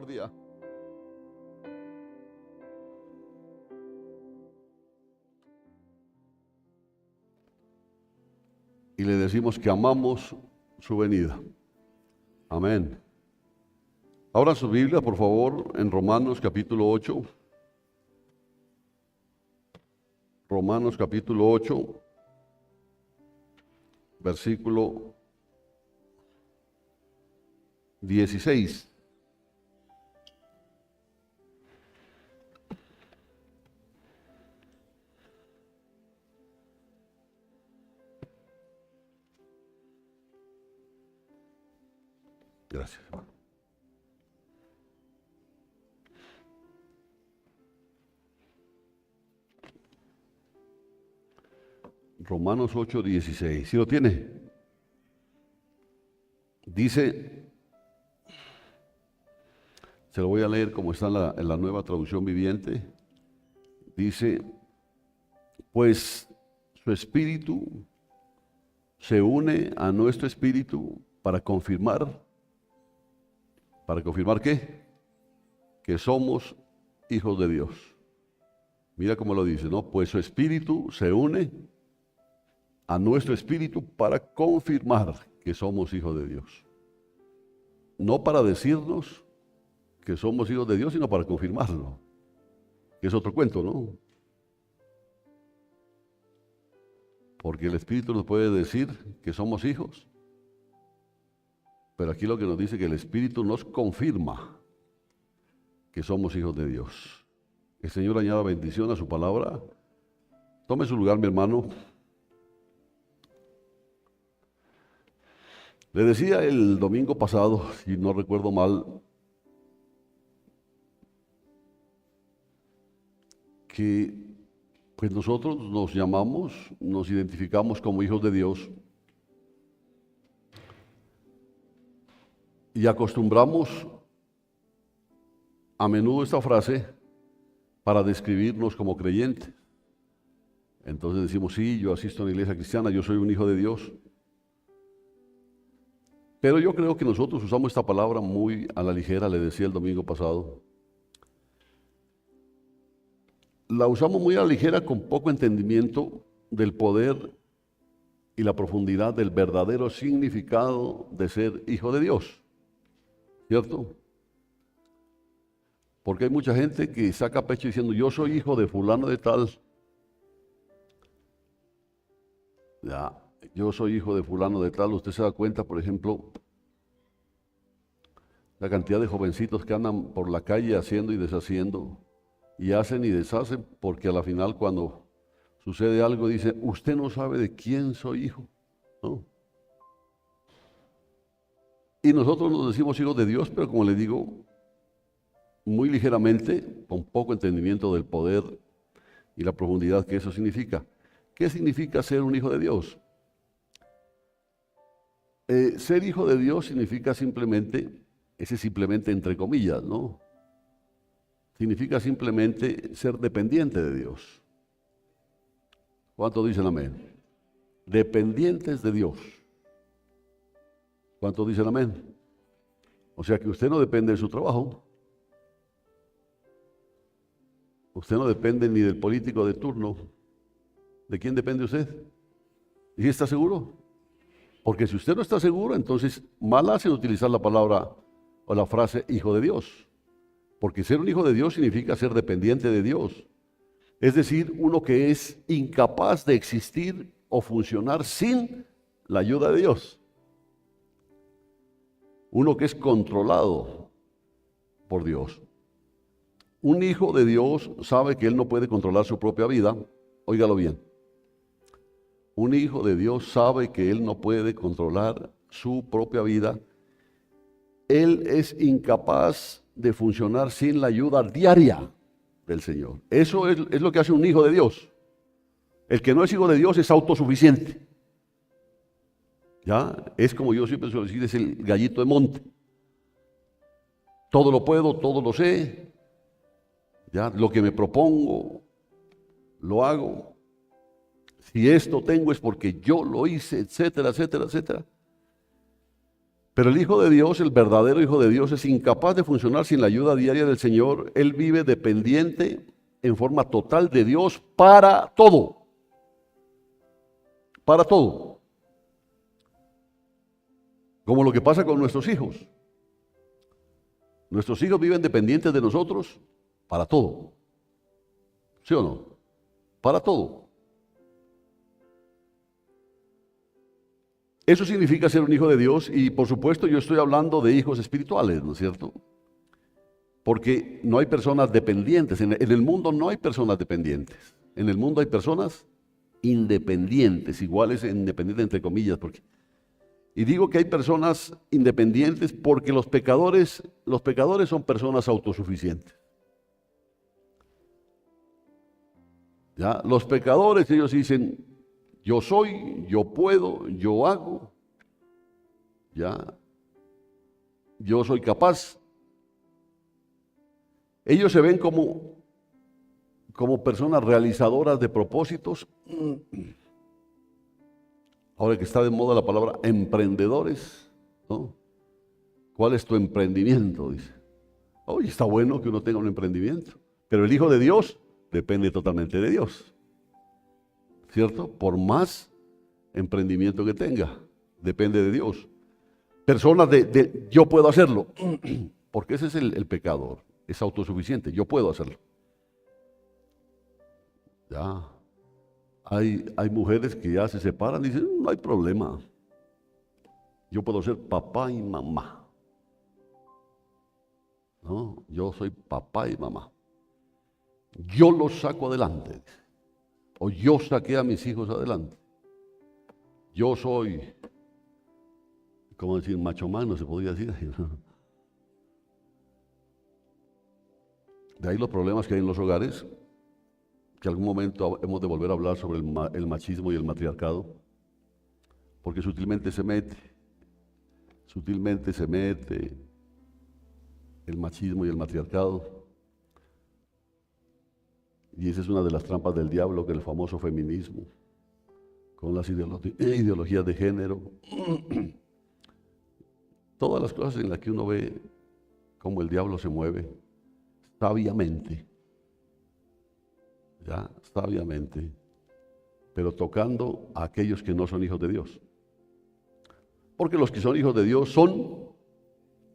misericordia. Y le decimos que amamos su venida. Amén. Abra su Biblia, por favor, en Romanos capítulo 8. Romanos capítulo 8, versículo 16. Gracias. Romanos 8, 16. ¿Sí lo tiene? Dice, se lo voy a leer como está en la Nueva Traducción Viviente. Dice, pues su espíritu se une a nuestro espíritu para confirmar ¿qué? Que somos hijos de Dios. Mira cómo lo dice, ¿no? Pues su espíritu se une a nuestro espíritu para confirmar que somos hijos de Dios. No para decirnos que somos hijos de Dios, sino para confirmarlo. Que es otro cuento, ¿no? Porque el Espíritu nos puede decir que somos hijos, pero aquí lo que nos dice es que el Espíritu nos confirma que somos hijos de Dios. El Señor añada bendición a su palabra. Tome su lugar, mi hermano. Le decía el domingo pasado, si no recuerdo mal, que pues nosotros nos llamamos, nos identificamos como hijos de Dios y acostumbramos a menudo esta frase para describirnos como creyentes. Entonces decimos, sí, yo asisto a una iglesia cristiana, yo soy un hijo de Dios. Pero yo creo que nosotros usamos esta palabra muy a la ligera, le decía el domingo pasado. La usamos muy a la ligera con poco entendimiento del poder y la profundidad del verdadero significado de ser hijo de Dios. ¿Cierto? Porque hay mucha gente que saca pecho diciendo, yo soy hijo de fulano de tal. Ya, yo soy hijo de fulano de tal. Usted se da cuenta, por ejemplo, la cantidad de jovencitos que andan por la calle haciendo y deshaciendo, y hacen y deshacen, porque a la final cuando sucede algo dice, usted no sabe de quién soy hijo, ¿no? Y nosotros nos decimos hijos de Dios, pero como le digo, muy ligeramente, con poco entendimiento del poder y la profundidad que eso significa. ¿Qué significa ser un hijo de Dios? Ser hijo de Dios significa simplemente, ese simplemente entre comillas, ¿no? Significa simplemente ser dependiente de Dios. ¿Cuántos dicen amén? Dependientes de Dios. ¿Cuántos dicen amén? O sea que usted no depende de su trabajo. Usted no depende ni del político de turno. ¿De quién depende usted? ¿Y está seguro? Porque si usted no está seguro, entonces mal hace en utilizar la palabra o la frase hijo de Dios. Porque ser un hijo de Dios significa ser dependiente de Dios. Es decir, uno que es incapaz de existir o funcionar sin la ayuda de Dios. Uno que es controlado por Dios. Un hijo de Dios sabe que él no puede controlar su propia vida. Óigalo bien. Un hijo de Dios sabe que él no puede controlar su propia vida. Él es incapaz de funcionar sin la ayuda diaria del Señor. Eso es lo que hace un hijo de Dios. El que no es hijo de Dios es autosuficiente. ¿Ya? Es como yo siempre suelo decir, es el gallito de monte. Todo lo puedo, todo lo sé. ¿Ya? Lo que me propongo, lo hago. Si esto tengo es porque yo lo hice, etcétera, etcétera, etcétera. Pero el Hijo de Dios, el verdadero Hijo de Dios, es incapaz de funcionar sin la ayuda diaria del Señor. Él vive dependiente en forma total de Dios para todo. Para todo. Como lo que pasa con nuestros hijos. Nuestros hijos viven dependientes de nosotros para todo. ¿Sí o no? Para todo. Eso significa ser un hijo de Dios y por supuesto yo estoy hablando de hijos espirituales, ¿no es cierto? Porque no hay personas dependientes. En el mundo no hay personas dependientes. En el mundo hay personas independientes, iguales independientes entre comillas. Y digo que hay personas independientes porque los pecadores son personas autosuficientes. ¿Ya? Los pecadores, ellos dicen, yo soy, yo puedo, yo hago, ¿ya? Yo soy capaz. Ellos se ven como personas realizadoras de propósitos. Ahora que está de moda la palabra emprendedores, ¿no? ¿Cuál es tu emprendimiento? Dice. Oye, está bueno que uno tenga un emprendimiento, pero el Hijo de Dios depende totalmente de Dios. ¿Cierto? Por más emprendimiento que tenga, depende de Dios. Personas de yo puedo hacerlo, porque ese es el pecador, es autosuficiente, yo puedo hacerlo. Ya, hay mujeres que ya se separan y dicen, no hay problema, yo puedo ser papá y mamá. No, yo soy papá y mamá. Yo los saco adelante. O yo saqué a mis hijos adelante. Yo soy, ¿cómo decir? Macho man, no se podría decir. De ahí los problemas que hay en los hogares, que algún momento hemos de volver a hablar sobre el machismo y el matriarcado, porque sutilmente se mete el machismo y el matriarcado. Y esa es una de las trampas del diablo, que el famoso feminismo, con las ideologías de género, todas las cosas en las que uno ve cómo el diablo se mueve sabiamente, ya, sabiamente, pero tocando a aquellos que no son hijos de Dios. Porque los que son hijos de Dios son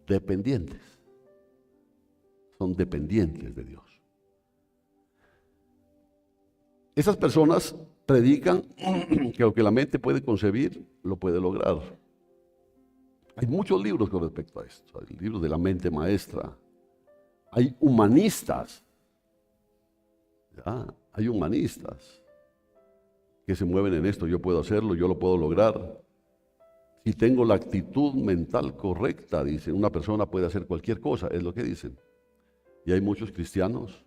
dependientes de Dios. Esas personas predican que lo que la mente puede concebir, lo puede lograr. Hay muchos libros con respecto a esto. Hay libros de la mente maestra. Hay humanistas. ¿Ya? Hay humanistas que se mueven en esto. Yo puedo hacerlo, yo lo puedo lograr. Si tengo la actitud mental correcta, dicen, una persona puede hacer cualquier cosa, es lo que dicen. Y hay muchos cristianos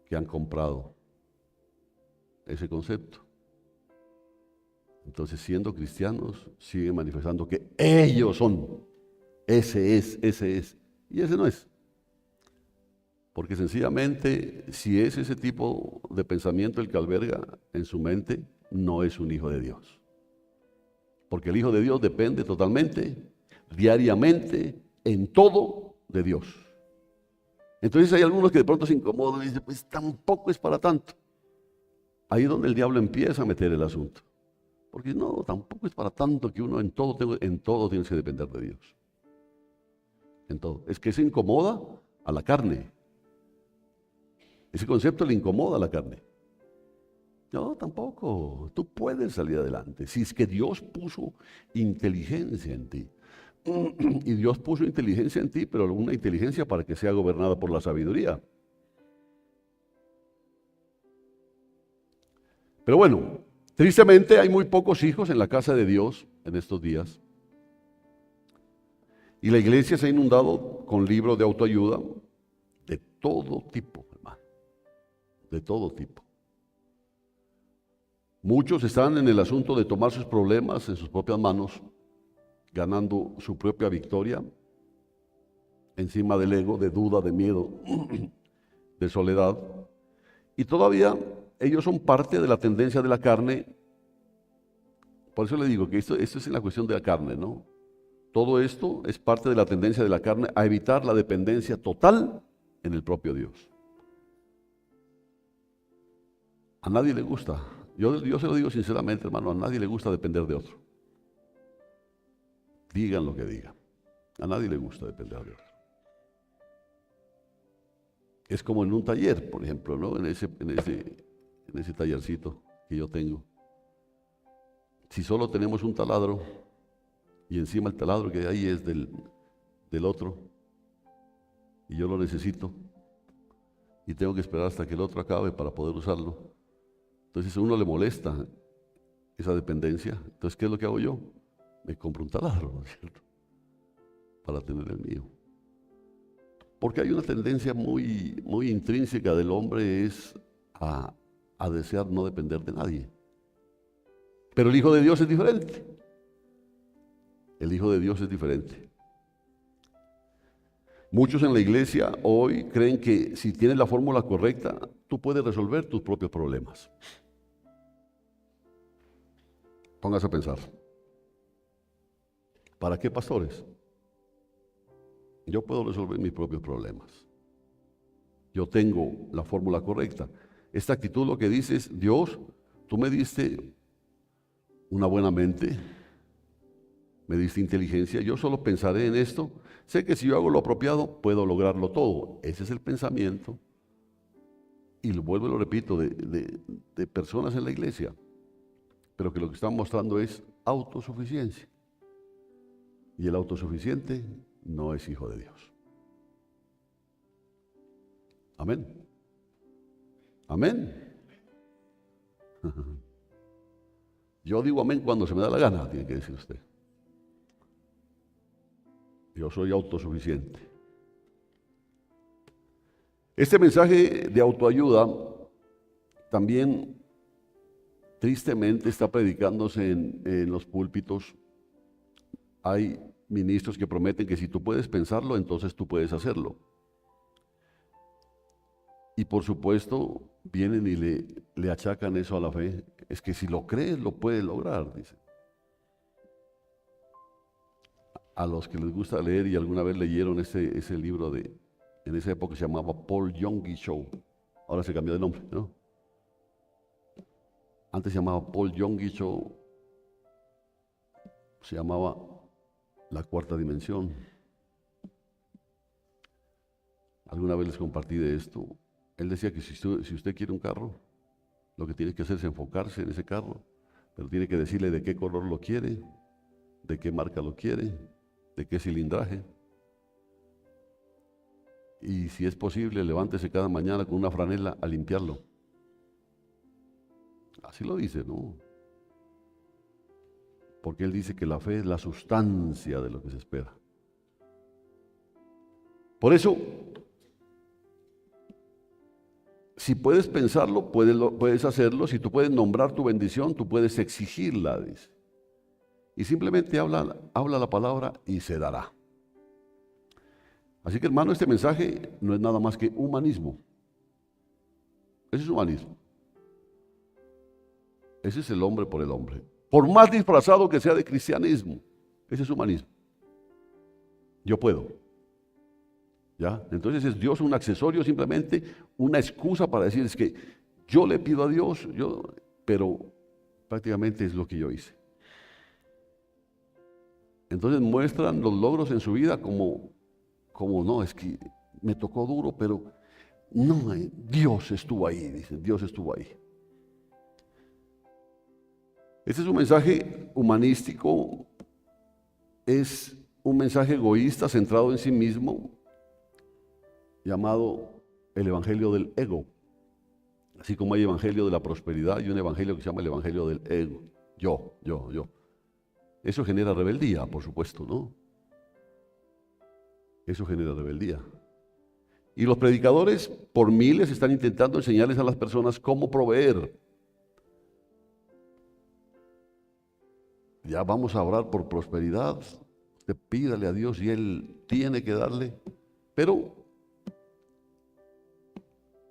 que han comprado ese concepto. Entonces, siendo cristianos, siguen manifestando que ellos son, ese es, y ese no es. Porque sencillamente, si es ese tipo de pensamiento el que alberga en su mente, no es un hijo de Dios. Porque el Hijo de Dios depende totalmente, diariamente, en todo de Dios. Entonces hay algunos que de pronto se incomodan y dicen, pues tampoco es para tanto. Ahí es donde el diablo empieza a meter el asunto. Porque no, tampoco es para tanto que uno en todo tienes que depender de Dios. En todo. Es que se incomoda a la carne. Ese concepto le incomoda a la carne. No, tampoco. Tú puedes salir adelante. Si es que Dios puso inteligencia en ti. Y Dios puso inteligencia en ti, pero una inteligencia para que sea gobernada por la sabiduría. Pero bueno, tristemente hay muy pocos hijos en la casa de Dios en estos días. Y la iglesia se ha inundado con libros de autoayuda de todo tipo, hermano. De todo tipo. Muchos están en el asunto de tomar sus problemas en sus propias manos, ganando su propia victoria encima del ego, de duda, de miedo, de soledad. Y todavía ellos son parte de la tendencia de la carne. Por eso le digo que esto es en la cuestión de la carne, ¿no? todo esto es parte de la tendencia de la carne a evitar la dependencia total en el propio Dios. A nadie le gusta, yo se lo digo sinceramente, hermano, a nadie le gusta depender de otro. Digan lo que digan, a nadie le gusta depender de otro. Es como en un taller, por ejemplo, ¿no? En ese tallercito que yo tengo. Si solo tenemos un taladro y encima el taladro que hay ahí es del otro y yo lo necesito y tengo que esperar hasta que el otro acabe para poder usarlo, entonces a uno le molesta esa dependencia. Entonces, ¿qué es lo que hago yo? Me compro un taladro, ¿no es cierto?, para tener el mío. Porque hay una tendencia muy, muy intrínseca del hombre, es a desear no depender de nadie. Pero el Hijo de Dios es diferente. El Hijo de Dios es diferente. Muchos en la iglesia hoy creen que si tienes la fórmula correcta, tú puedes resolver tus propios problemas. Póngase a pensar. ¿Para qué, pastores? Yo puedo resolver mis propios problemas. Yo tengo la fórmula correcta. Esta actitud lo que dice es: Dios, tú me diste una buena mente, me diste inteligencia, yo solo pensaré en esto. Sé que si yo hago lo apropiado, puedo lograrlo todo. Ese es el pensamiento, y lo vuelvo y lo repito, de personas en la iglesia, pero que lo que están mostrando es autosuficiencia. Y el autosuficiente no es hijo de Dios. Amén. Amén. Yo digo amén cuando se me da la gana, tiene que decir usted. Yo soy autosuficiente. Este mensaje de autoayuda también tristemente está predicándose en los púlpitos. Hay ministros que prometen que si tú puedes pensarlo, entonces tú puedes hacerlo. Y por supuesto, vienen y le achacan eso a la fe. Es que si lo crees, lo puedes lograr, dice. A los que les gusta leer y alguna vez leyeron ese libro en esa época se llamaba Paul Yonggi Show. Ahora se cambió de nombre, ¿no? Antes se llamaba Paul Yonggi Show. Se llamaba La Cuarta Dimensión. Alguna vez les compartí de esto. Él decía que si usted quiere un carro, lo que tiene que hacer es enfocarse en ese carro, pero tiene que decirle de qué color lo quiere, de qué marca lo quiere, de qué cilindraje. Y si es posible, levántese cada mañana con una franela a limpiarlo. Así lo dice, ¿no? Porque él dice que la fe es la sustancia de lo que se espera. Por eso, si puedes pensarlo, puedes hacerlo. Si tú puedes nombrar tu bendición, tú puedes exigirla, dice. Y simplemente habla la palabra y se dará. Así que, hermano, este mensaje no es nada más que humanismo. Ese es humanismo. Ese es el hombre por el hombre. Por más disfrazado que sea de cristianismo, ese es humanismo. Yo puedo. ¿Ya? Entonces es Dios un accesorio, simplemente una excusa para decir es que yo le pido a Dios, pero prácticamente es lo que yo hice. Entonces muestran los logros en su vida como no, es que me tocó duro, pero no, Dios estuvo ahí, dicen, Dios estuvo ahí. Este es un mensaje humanístico, es un mensaje egoísta, centrado en sí mismo, llamado el evangelio del ego. Así como hay evangelio de la prosperidad y un evangelio que se llama el evangelio del ego. Yo. Eso genera rebeldía, por supuesto, ¿no? Eso genera rebeldía. Y los predicadores por miles están intentando enseñarles a las personas cómo proveer. Ya vamos a orar por prosperidad. Usted pídale a Dios y Él tiene que darle. Pero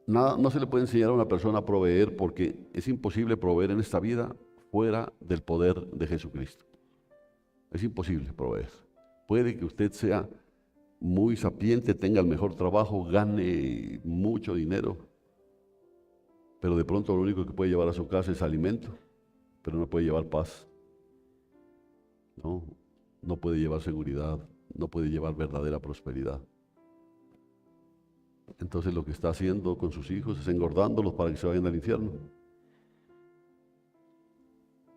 no se le puede enseñar a una persona a proveer, porque es imposible proveer en esta vida fuera del poder de Jesucristo. Es imposible proveer. Puede que usted sea muy sapiente, tenga el mejor trabajo, gane mucho dinero, pero de pronto lo único que puede llevar a su casa es alimento, pero no puede llevar paz, no puede llevar seguridad, no puede llevar verdadera prosperidad. Entonces lo que está haciendo con sus hijos es engordándolos para que se vayan al infierno.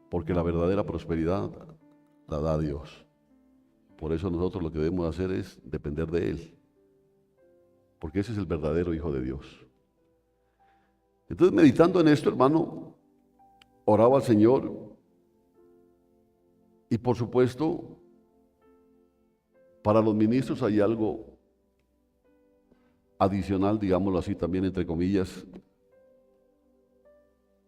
Porque la verdadera prosperidad la da Dios. Por eso nosotros lo que debemos hacer es depender de Él. Porque ese es el verdadero Hijo de Dios. Entonces, meditando en esto, hermano, oraba al Señor. Y por supuesto, para los ministros hay algo adicional, digámoslo así, también entre comillas,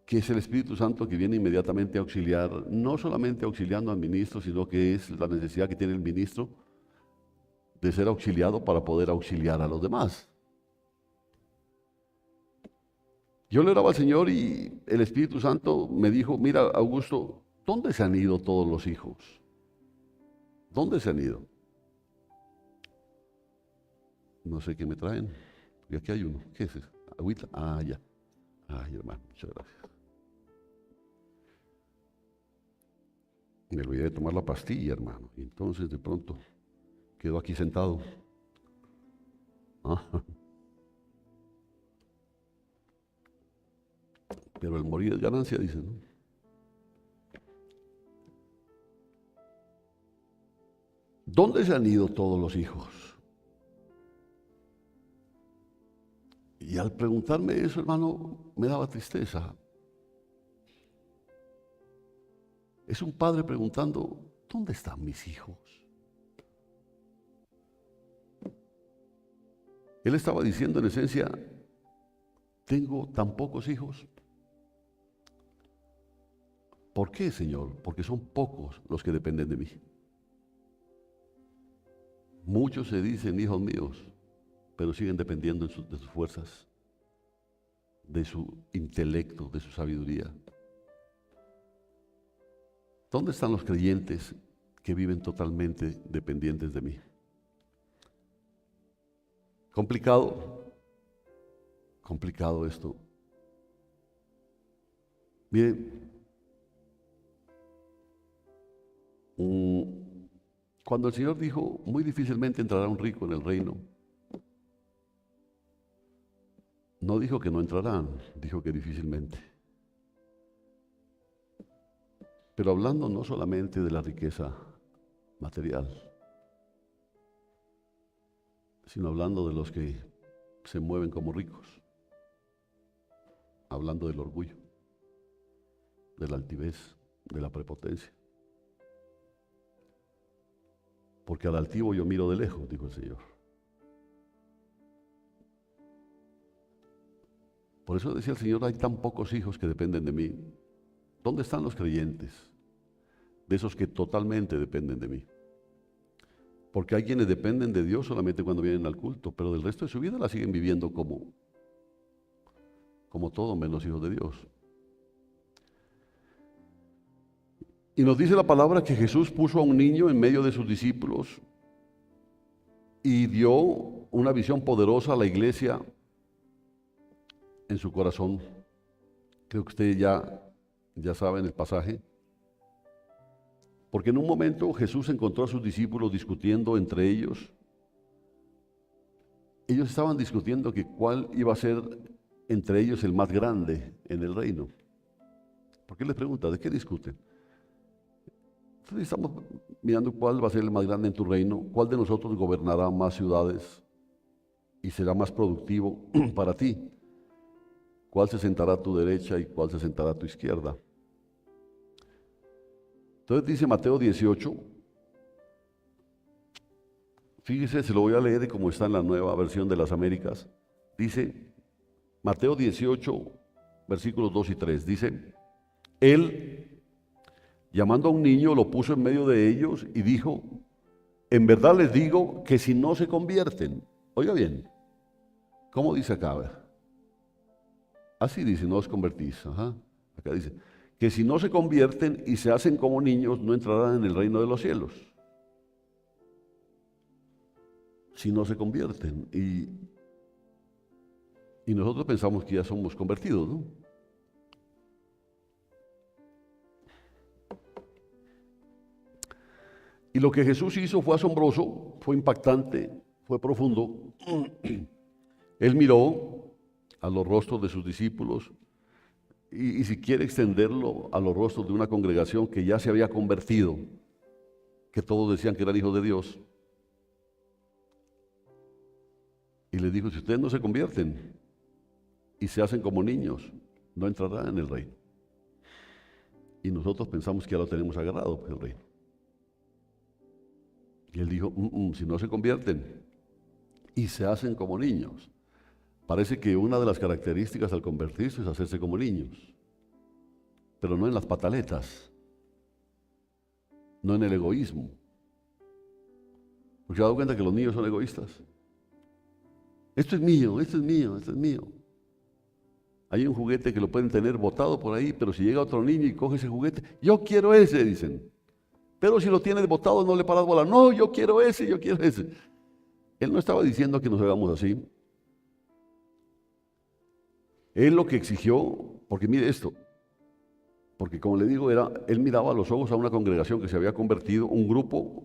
que es el Espíritu Santo que viene inmediatamente a auxiliar, no solamente auxiliando al ministro, sino que es la necesidad que tiene el ministro de ser auxiliado para poder auxiliar a los demás. Yo le oraba al Señor y el Espíritu Santo me dijo, mira, Augusto, ¿dónde se han ido todos los hijos? ¿Dónde se han ido? No sé qué me traen. Y aquí hay uno. ¿Qué es eso? ¿Agüita? Ah, ya. Ay, hermano, muchas gracias. Me olvidé de tomar la pastilla, hermano. Y entonces de pronto quedo aquí sentado. Pero el morir es ganancia, dicen, ¿no? ¿Dónde se han ido todos los hijos? Y al preguntarme eso, hermano, me daba tristeza. Es un padre preguntando, ¿dónde están mis hijos? Él estaba diciendo en esencia, tengo tan pocos hijos. ¿Por qué, Señor? Porque son pocos los que dependen de mí. Muchos se dicen hijos míos, pero siguen dependiendo de sus fuerzas, de su intelecto, de su sabiduría. ¿Dónde están los creyentes que viven totalmente dependientes de mí? Complicado esto. Miren, cuando el Señor dijo, muy difícilmente entrará un rico en el reino, no dijo que no entrarán, dijo que difícilmente. Pero hablando no solamente de la riqueza material, sino hablando de los que se mueven como ricos, hablando del orgullo, de la altivez, de la prepotencia. Porque al altivo yo miro de lejos, dijo el Señor. Por eso decía el Señor, hay tan pocos hijos que dependen de mí. ¿Dónde están los creyentes? De esos que totalmente dependen de mí. Porque hay quienes dependen de Dios solamente cuando vienen al culto, pero del resto de su vida la siguen viviendo como todo menos hijos de Dios. Y nos dice la palabra que Jesús puso a un niño en medio de sus discípulos y dio una visión poderosa a la iglesia en su corazón. Creo que ustedes ya saben el pasaje. Porque en un momento Jesús encontró a sus discípulos discutiendo entre ellos. Ellos estaban discutiendo que cuál iba a ser entre ellos el más grande en el reino. ¿Por qué les pregunta? ¿De qué discuten? Entonces estamos mirando cuál va a ser el más grande en tu reino, cuál de nosotros gobernará más ciudades y será más productivo para ti, cuál se sentará a tu derecha y cuál se sentará a tu izquierda. Entonces dice Mateo 18, fíjese, se lo voy a leer como está en la nueva versión de las Américas. Dice Mateo 18, versículos 2 y 3, dice, Él, llamando a un niño, lo puso en medio de ellos y dijo, en verdad les digo que si no se convierten, oiga bien, ¿cómo dice acá? Así dice, no os convertís. Acá dice, que si no se convierten y se hacen como niños, no entrarán en el reino de los cielos. si no se convierten. Y nosotros pensamos que ya somos convertidos, ¿no? Y lo que Jesús hizo fue asombroso, fue impactante, fue profundo. Él miró a los rostros de sus discípulos y si quiere extenderlo a los rostros de una congregación que ya se había convertido, que todos decían que eran hijos de Dios. Y les dijo, si ustedes no se convierten y se hacen como niños, no entrarán en el reino. Y nosotros pensamos que ya lo tenemos agarrado, pues, el reino. Y él dijo, si no se convierten y se hacen como niños. Parece que una de las características al convertirse es hacerse como niños, pero no en las pataletas, no en el egoísmo. Porque se ha dado cuenta que los niños son egoístas. Esto es mío, esto es mío, esto es mío. Hay un juguete que lo pueden tener botado por ahí, pero si llega otro niño y coge ese juguete, yo quiero ese, dicen. Pero si lo tienes botado no le paras bola. No, yo quiero ese, yo quiero ese. Él no estaba diciendo que nos hagamos así. Él lo que exigió, porque mire esto, porque como le digo, él miraba a los ojos a una congregación que se había convertido, un grupo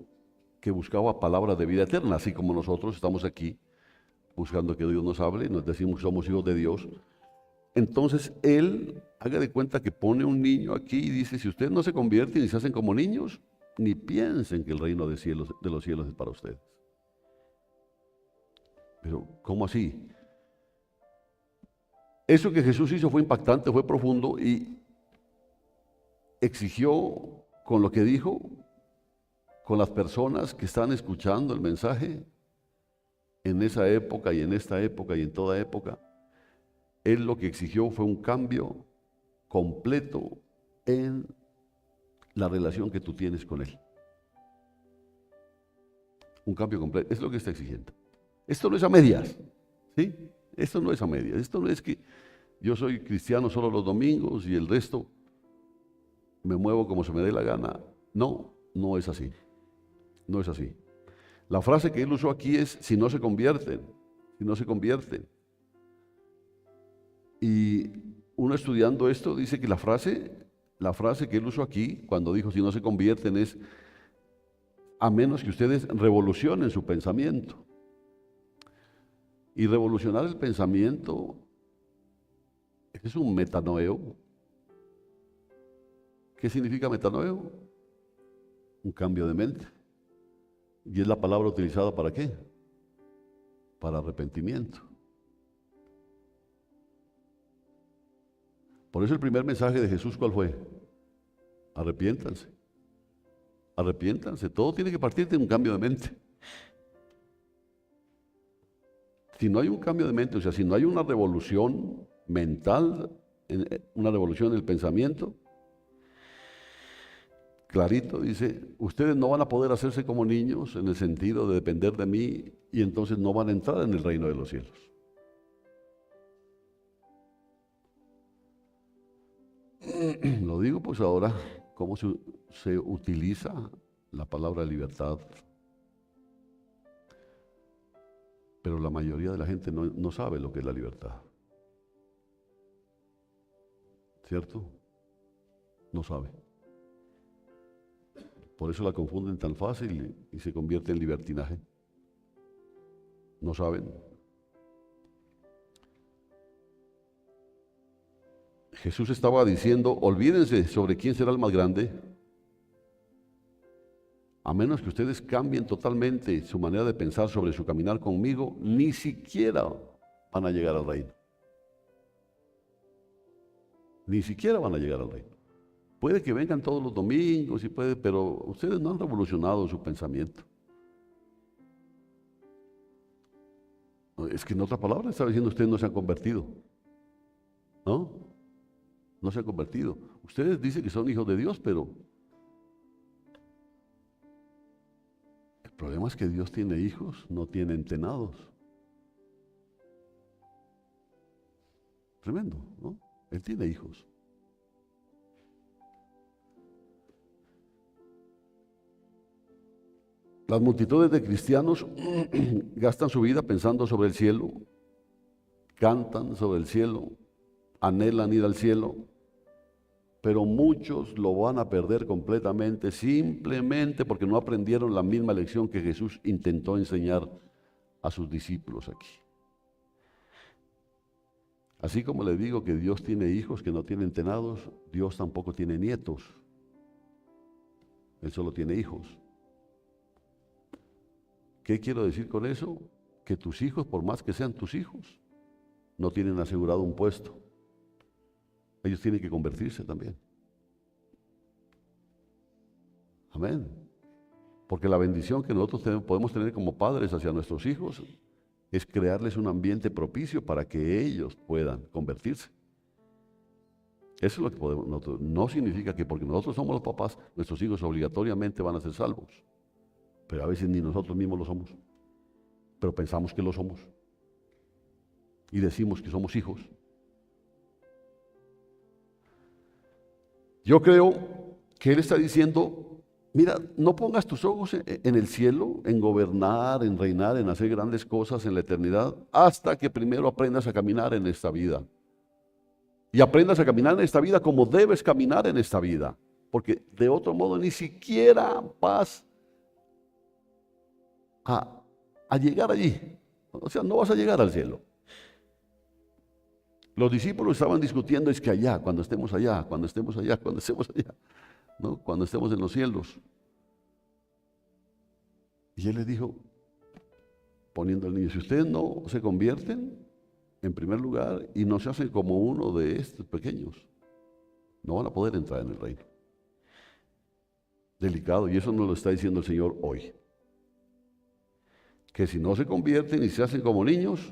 que buscaba palabras de vida eterna, así como nosotros estamos aquí buscando que Dios nos hable, nos decimos que somos hijos de Dios. Entonces él, haga de cuenta que pone un niño aquí y dice, si ustedes no se convierten y se hacen como niños, ni piensen que el reino de los cielos es para ustedes. Pero, ¿cómo así? Eso que Jesús hizo fue impactante, fue profundo y exigió con lo que dijo, con las personas que están escuchando el mensaje en esa época y en esta época y en toda época. Él lo que exigió fue un cambio completo en la relación que tú tienes con Él. Un cambio completo, es lo que está exigiendo. Esto no es a medias, ¿sí? Esto no es a medias, esto no es que yo soy cristiano solo los domingos y el resto me muevo como se me dé la gana. No, no es así, no es así. La frase que él usó aquí es, si no se convierten, si no se convierten. Y uno estudiando esto dice que la frase que él usó aquí, cuando dijo si no se convierten, es a menos que ustedes revolucionen su pensamiento. Y revolucionar el pensamiento es un metanoeo. ¿Qué significa metanoeo? Un cambio de mente. ¿Y es la palabra utilizada para qué? Para arrepentimiento. Por eso el primer mensaje de Jesús, ¿cuál fue? Arrepiéntanse. Arrepiéntanse. Todo tiene que partir de un cambio de mente. Si no hay un cambio de mente, o sea, si no hay una revolución mental, una revolución en el pensamiento, clarito dice, ustedes no van a poder hacerse como niños en el sentido de depender de mí y entonces no van a entrar en el reino de los cielos. Lo digo pues ahora, cómo se utiliza la palabra libertad. Pero la mayoría de la gente no sabe lo que es la libertad. ¿Cierto? No sabe. Por eso la confunden tan fácil y se convierte en libertinaje. No saben. Jesús estaba diciendo, olvídense sobre quién será el más grande. A menos que ustedes cambien totalmente su manera de pensar sobre su caminar conmigo, ni siquiera van a llegar al reino. Ni siquiera van a llegar al reino. Puede que vengan todos los domingos, pero ustedes no han revolucionado su pensamiento. Es que en otra palabra está diciendo, ustedes no se han convertido. ¿No? No se han convertido. Ustedes dicen que son hijos de Dios, pero el problema es que Dios tiene hijos, no tiene entenados. Tremendo, ¿no? Él tiene hijos. Las multitudes de cristianos gastan su vida pensando sobre el cielo, cantan sobre el cielo, anhelan ir al cielo, pero muchos lo van a perder completamente simplemente porque no aprendieron la misma lección que Jesús intentó enseñar a sus discípulos aquí. Así como les digo que Dios tiene hijos que no tienen tenados, Dios tampoco tiene nietos. Él solo tiene hijos. ¿Qué quiero decir con eso? Que tus hijos, por más que sean tus hijos, no tienen asegurado un puesto. Ellos tienen que convertirse también. Amén. Porque la bendición que nosotros podemos tener como padres hacia nuestros hijos es crearles un ambiente propicio para que ellos puedan convertirse. Eso es lo que podemos nosotros. No significa que porque nosotros somos los papás, nuestros hijos obligatoriamente van a ser salvos. Pero a veces ni nosotros mismos lo somos. Pero pensamos que lo somos. Y decimos que somos hijos. Yo creo que Él está diciendo, mira, no pongas tus ojos en el cielo, en gobernar, en reinar, en hacer grandes cosas en la eternidad, hasta que primero aprendas a caminar en esta vida. Y aprendas a caminar en esta vida como debes caminar en esta vida. Porque de otro modo ni siquiera vas a llegar allí. O sea, no vas a llegar al cielo. Los discípulos estaban discutiendo, es que allá, cuando estemos allá, cuando estemos allá, cuando estemos allá, ¿no? Cuando estemos en los cielos. Y Él les dijo, poniendo al niño, si ustedes no se convierten, en primer lugar, y no se hacen como uno de estos pequeños, no van a poder entrar en el reino. Delicado, y eso nos lo está diciendo el Señor hoy. Que si no se convierten y se hacen como niños,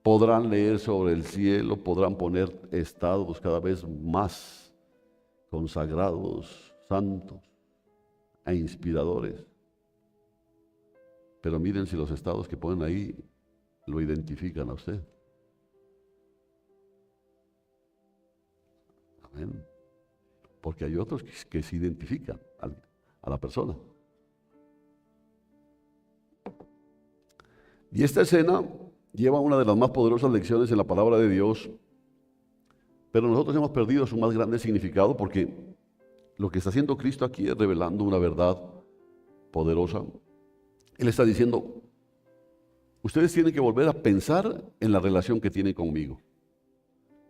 podrán leer sobre el cielo, podrán poner estados cada vez más consagrados, santos e inspiradores. Pero miren si los estados que ponen ahí lo identifican a usted. Amén. Porque hay otros que se identifican a la persona. Y esta escena lleva una de las más poderosas lecciones en la palabra de Dios, pero nosotros hemos perdido su más grande significado porque lo que está haciendo Cristo aquí es revelando una verdad poderosa. Él está diciendo, ustedes tienen que volver a pensar en la relación que tienen conmigo.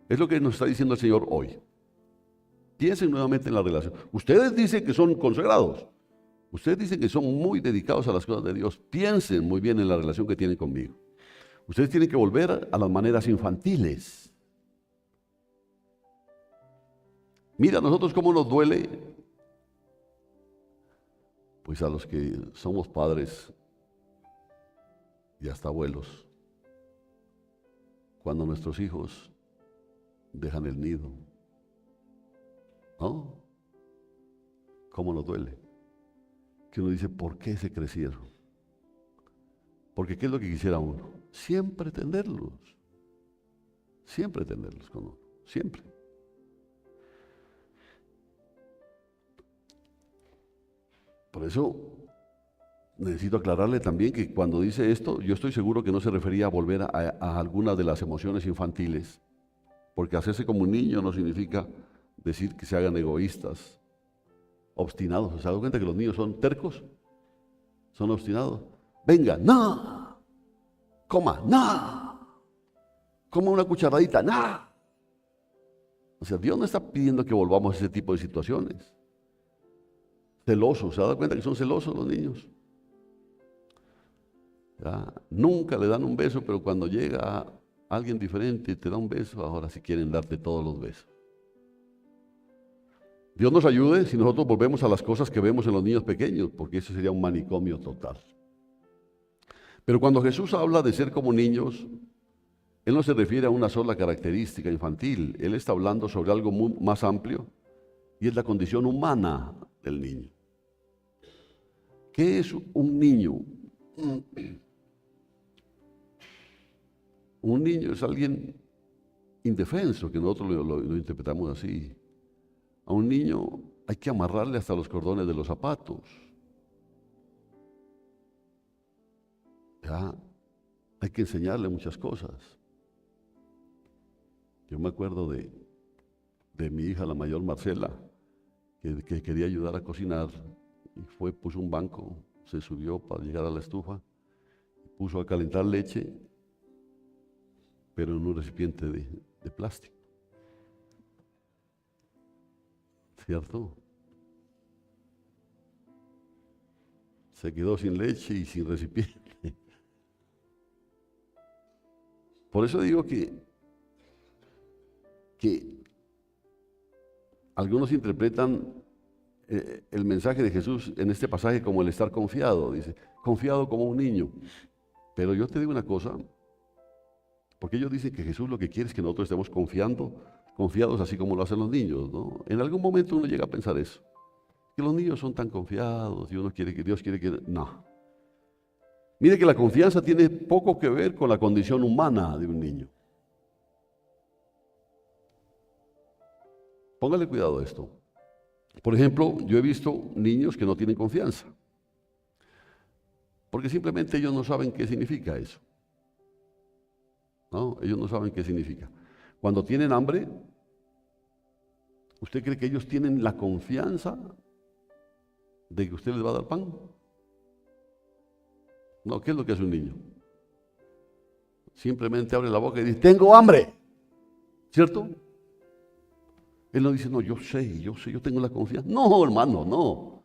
Es lo que nos está diciendo el Señor hoy. Piensen nuevamente en la relación. Ustedes dicen que son consagrados. Ustedes dicen que son muy dedicados a las cosas de Dios. Piensen muy bien en la relación que tienen conmigo. Ustedes tienen que volver a las maneras infantiles. Mira, a nosotros cómo nos duele, pues a los que somos padres y hasta abuelos, cuando nuestros hijos dejan el nido, ¿no? ¿Cómo nos duele? Que uno dice, ¿por qué se crecieron? Porque ¿qué es lo que quisiera uno? Siempre tenerlos con uno, siempre. Por eso necesito aclararle también que cuando dice esto, yo estoy seguro que no se refería a volver a alguna de las emociones infantiles, porque hacerse como un niño no significa decir que se hagan egoístas, obstinados. ¿Se ha dado cuenta que los niños son tercos? Son obstinados. Venga, no. Coma, no. Coma una cucharadita, no. O sea, Dios no está pidiendo que volvamos a ese tipo de situaciones. Celosos, ¿se ha dado cuenta que son celosos los niños? ¿Ya? Nunca le dan un beso, pero cuando llega alguien diferente y te da un beso, ahora sí quieren darte todos los besos. Dios nos ayude si nosotros volvemos a las cosas que vemos en los niños pequeños, porque eso sería un manicomio total. Pero cuando Jesús habla de ser como niños, Él no se refiere a una sola característica infantil. Él está hablando sobre algo más amplio, y es la condición humana del niño. ¿Qué es un niño? Un niño es alguien indefenso, que nosotros lo interpretamos así. A un niño hay que amarrarle hasta los cordones de los zapatos. ¿Ah? Hay que enseñarle muchas cosas. Yo me acuerdo de mi hija, la mayor Marcela, que quería ayudar a cocinar y puso un banco, se subió para llegar a la estufa, puso a calentar leche, pero en un recipiente de plástico. ¿Cierto? Se quedó sin leche y sin recipiente. Por eso digo que algunos interpretan el mensaje de Jesús en este pasaje como el estar confiado. Dice, confiado como un niño. Pero yo te digo una cosa, porque ellos dicen que Jesús lo que quiere es que nosotros estemos confiados así como lo hacen los niños, ¿no? En algún momento uno llega a pensar eso, que los niños son tan confiados y uno quiere que Dios quiere que... No. Mire que la confianza tiene poco que ver con la condición humana de un niño. Póngale cuidado a esto. Por ejemplo, yo he visto niños que no tienen confianza, porque simplemente ellos no saben qué significa eso. ¿No? Ellos no saben qué significa. Cuando tienen hambre, ¿usted cree que ellos tienen la confianza de que usted les va a dar pan? No, ¿qué es lo que hace un niño? Simplemente abre la boca y dice, tengo hambre, ¿cierto? Él no dice, no, yo sé, yo tengo la confianza. No, hermano,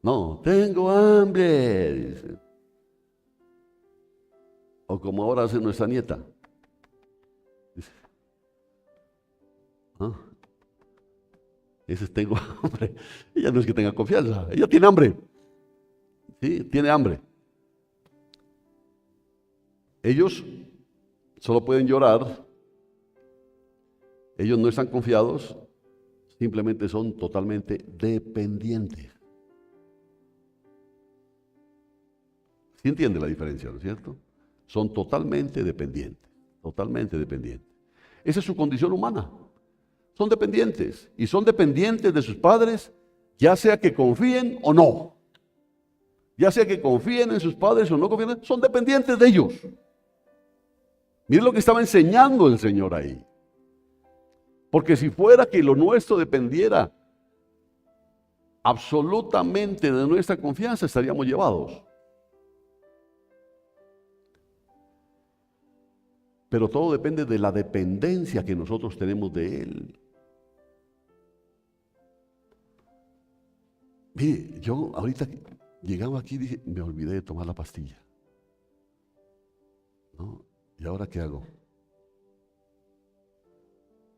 no, tengo hambre, dice. O como ahora hace nuestra nieta. Dice, ¿ah? Ese es tengo hambre. Ella no es que tenga confianza, ella tiene hambre. Sí, tiene hambre. Ellos solo pueden llorar. Ellos no están confiados, simplemente son totalmente dependientes. ¿Sí entiende la diferencia, no es cierto? Son totalmente dependientes, totalmente dependientes. Esa es su condición humana. Son dependientes y son dependientes de sus padres, ya sea que confíen o no. Ya sea que confíen en sus padres o no confíen, son dependientes de ellos. Miren lo que estaba enseñando el Señor ahí. Porque si fuera que lo nuestro dependiera absolutamente de nuestra confianza, estaríamos llevados. Pero todo depende de la dependencia que nosotros tenemos de Él. Mire, yo ahorita llegaba aquí y dije, me olvidé de tomar la pastilla. ¿No? ¿Y ahora qué hago?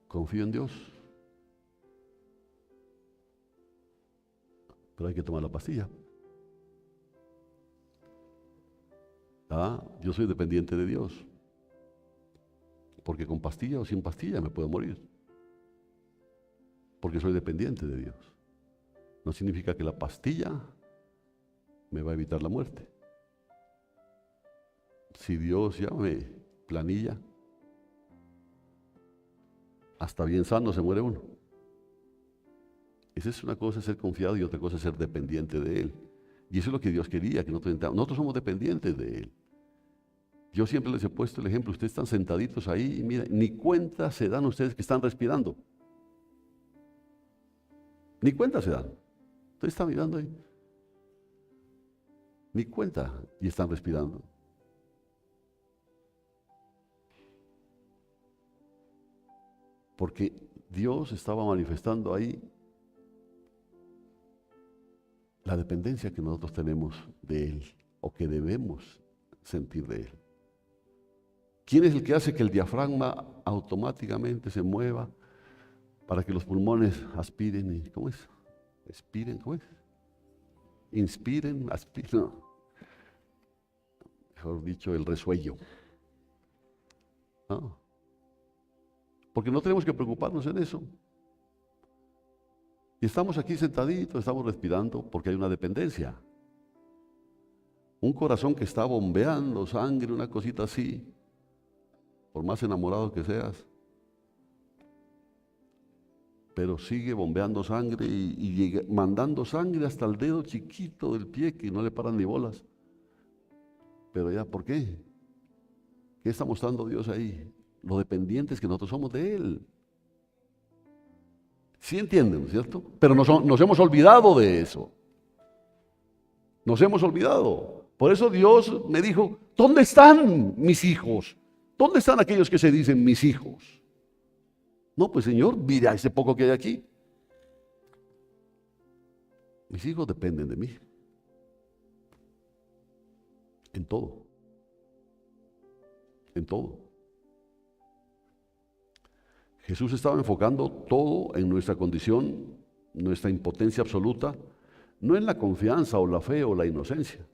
Confío en Dios, pero hay que tomar la pastilla. Yo soy dependiente de Dios, porque con pastilla o sin pastilla me puedo morir, porque soy dependiente de Dios. No significa que la pastilla me va a evitar la muerte. Si Dios ya me planilla, hasta bien sano se muere uno. Esa es una cosa, ser confiado, y otra cosa, ser dependiente de Él. Y eso es lo que Dios quería, que nosotros somos dependientes de Él. Yo siempre les he puesto el ejemplo, ustedes están sentaditos ahí y miren, ni cuenta se dan ustedes que están respirando. Ni cuenta se dan. Ustedes están mirando ahí. Ni cuenta y están respirando. Porque Dios estaba manifestando ahí la dependencia que nosotros tenemos de Él, o que debemos sentir de Él. ¿Quién es el que hace que el diafragma automáticamente se mueva para que los pulmones aspiren? Y, ¿cómo es? Expiren, ¿cómo es? Inspiren, aspiren. No. Mejor dicho, el resuello. ¿No? Porque no tenemos que preocuparnos en eso. Y estamos aquí sentaditos, estamos respirando porque hay una dependencia. Un corazón que está bombeando sangre, una cosita así, por más enamorado que seas, pero sigue bombeando sangre y mandando sangre hasta el dedo chiquito del pie, que no le paran ni bolas. Pero ya, ¿por qué? ¿Qué está mostrando Dios ahí? Lo dependientes que nosotros somos de Él. ¿Sí entienden, cierto? Pero nos hemos olvidado de eso. Nos hemos olvidado. Por eso Dios me dijo, ¿dónde están mis hijos? ¿Dónde están aquellos que se dicen mis hijos? No, pues Señor, mira ese poco que hay aquí. Mis hijos dependen de mí. En todo. En todo. Jesús estaba enfocando todo en nuestra condición, nuestra impotencia absoluta, no en la confianza o la fe o la inocencia.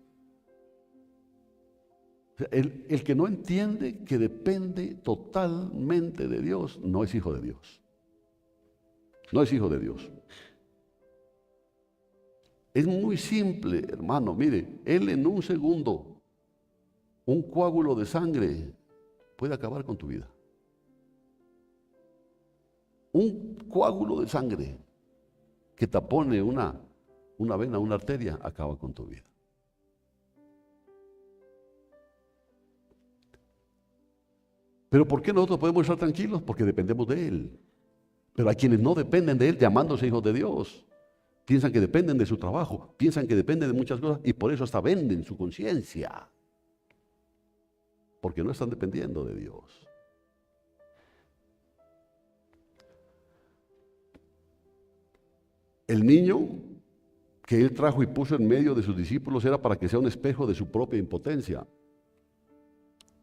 O sea, el que no entiende que depende totalmente de Dios, no es hijo de Dios. No es hijo de Dios. Es muy simple, hermano. Mire, Él en un segundo, un coágulo de sangre puede acabar con tu vida. Un coágulo de sangre que tapone una vena, una arteria, acaba con tu vida. Pero ¿por qué nosotros podemos estar tranquilos? Porque dependemos de Él. Pero hay quienes no dependen de Él llamándose hijos de Dios. Piensan que dependen de su trabajo, piensan que dependen de muchas cosas y por eso hasta venden su conciencia. Porque no están dependiendo de Dios. El niño que Él trajo y puso en medio de sus discípulos era para que sea un espejo de su propia impotencia.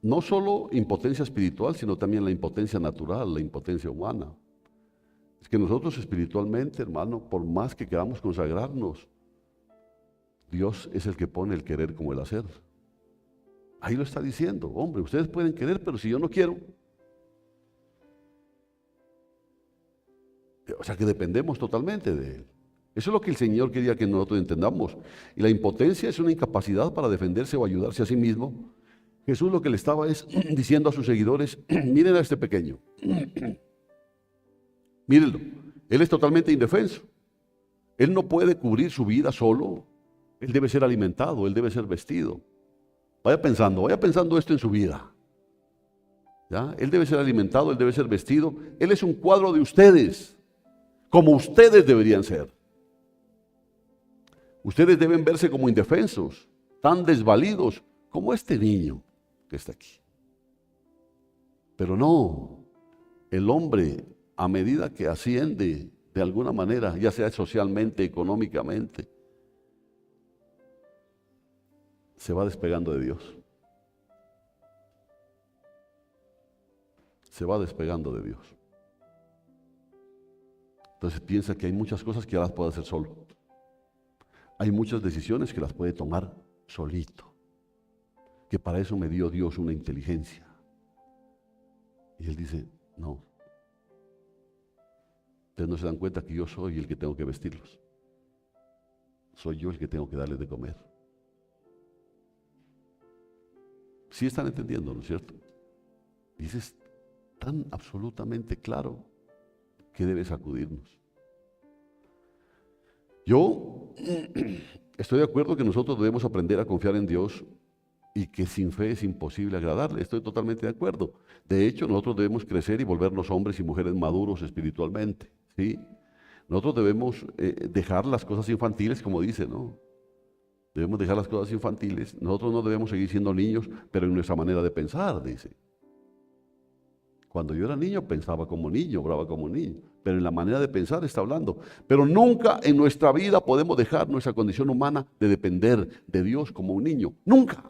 No solo impotencia espiritual, sino también la impotencia natural, la impotencia humana. Es que nosotros espiritualmente, hermano, por más que queramos consagrarnos, Dios es el que pone el querer como el hacer. Ahí lo está diciendo, hombre, ustedes pueden querer, pero si yo no quiero. O sea que dependemos totalmente de Él. Eso es lo que el Señor quería que nosotros entendamos. Y la impotencia es una incapacidad para defenderse o ayudarse a sí mismo. Jesús lo que le estaba diciendo a sus seguidores, miren a este pequeño. Mírenlo, él es totalmente indefenso. Él no puede cubrir su vida solo. Él debe ser alimentado, él debe ser vestido. Vaya pensando esto en su vida. ¿Ya? Él debe ser alimentado, él debe ser vestido. Él es un cuadro de ustedes, como ustedes deberían ser. Ustedes deben verse como indefensos, tan desvalidos como este niño que está aquí. Pero no, el hombre, a medida que asciende de alguna manera, ya sea socialmente, económicamente, se va despegando de Dios. Se va despegando de Dios. Entonces piensa que hay muchas cosas que ya las puede hacer solo. Hay muchas decisiones que las puede tomar solito. Que para eso me dio Dios una inteligencia. Y él dice, no. Ustedes no se dan cuenta que yo soy el que tengo que vestirlos. Soy yo el que tengo que darles de comer. ¿Sí están entendiendo, no es cierto? Dices tan absolutamente claro que debe sacudirnos. Yo estoy de acuerdo que nosotros debemos aprender a confiar en Dios y que sin fe es imposible agradarle. Estoy totalmente de acuerdo. De hecho, nosotros debemos crecer y volvernos hombres y mujeres maduros espiritualmente. ¿Sí? Nosotros debemos dejar las cosas infantiles, como dice, ¿no? Debemos dejar las cosas infantiles. Nosotros no debemos seguir siendo niños, pero en nuestra manera de pensar, dice. Cuando yo era niño pensaba como niño, obraba como niño, pero en la manera de pensar está hablando. Pero nunca en nuestra vida podemos dejar nuestra condición humana de depender de Dios como un niño. Nunca.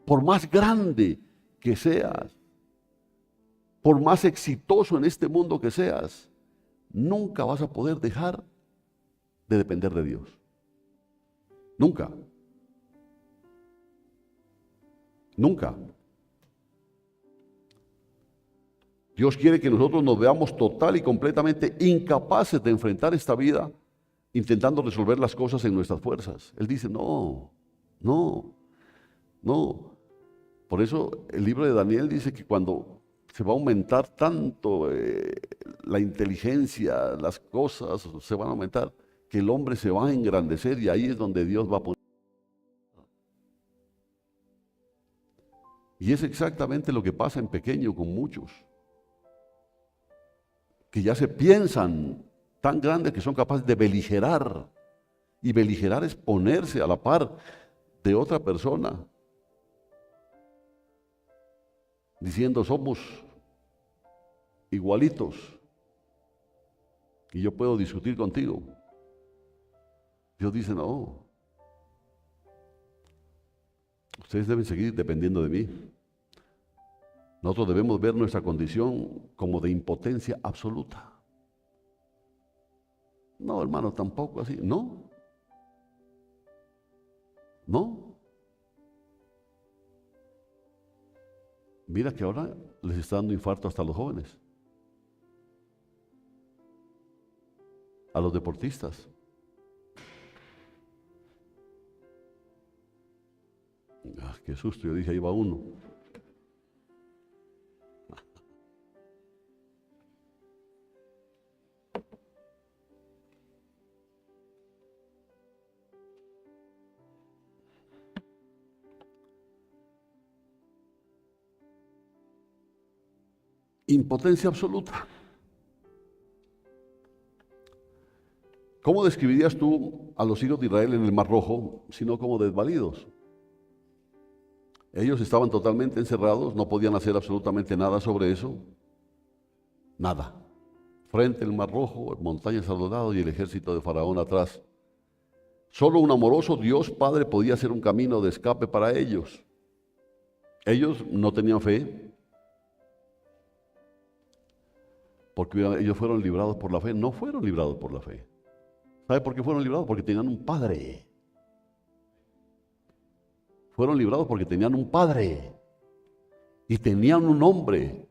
Por más grande que seas, por más exitoso en este mundo que seas, nunca vas a poder dejar de depender de Dios. Nunca. Nunca. Dios quiere que nosotros nos veamos total y completamente incapaces de enfrentar esta vida intentando resolver las cosas en nuestras fuerzas. Él dice, no. Por eso el libro de Daniel dice que cuando se va a aumentar tanto la inteligencia, las cosas se van a aumentar, que el hombre se va a engrandecer y ahí es donde Dios va a poner. Y es exactamente lo que pasa en pequeño con muchos, que ya se piensan tan grandes que son capaces de beligerar. Y beligerar es ponerse a la par de otra persona, diciendo somos igualitos y yo puedo discutir contigo. Dios dice, no, ustedes deben seguir dependiendo de mí. Nosotros debemos ver nuestra condición como de impotencia absoluta. No, hermano, tampoco así. No. No. Mira que ahora les está dando infarto hasta a los jóvenes, a los deportistas. Qué susto, yo dije, ahí va uno. Impotencia absoluta. ¿Cómo describirías tú a los hijos de Israel en el Mar Rojo, sino como desvalidos? Ellos estaban totalmente encerrados, no podían hacer absolutamente nada sobre eso. Nada. Frente al Mar Rojo, montañas a los lados y el ejército de Faraón atrás. Solo un amoroso Dios Padre podía hacer un camino de escape para ellos. Ellos no tenían fe, porque ellos fueron librados por la fe. No fueron librados por la fe. ¿Sabe por qué fueron librados? Porque tenían un padre. Fueron librados porque tenían un padre. Y tenían un hombre,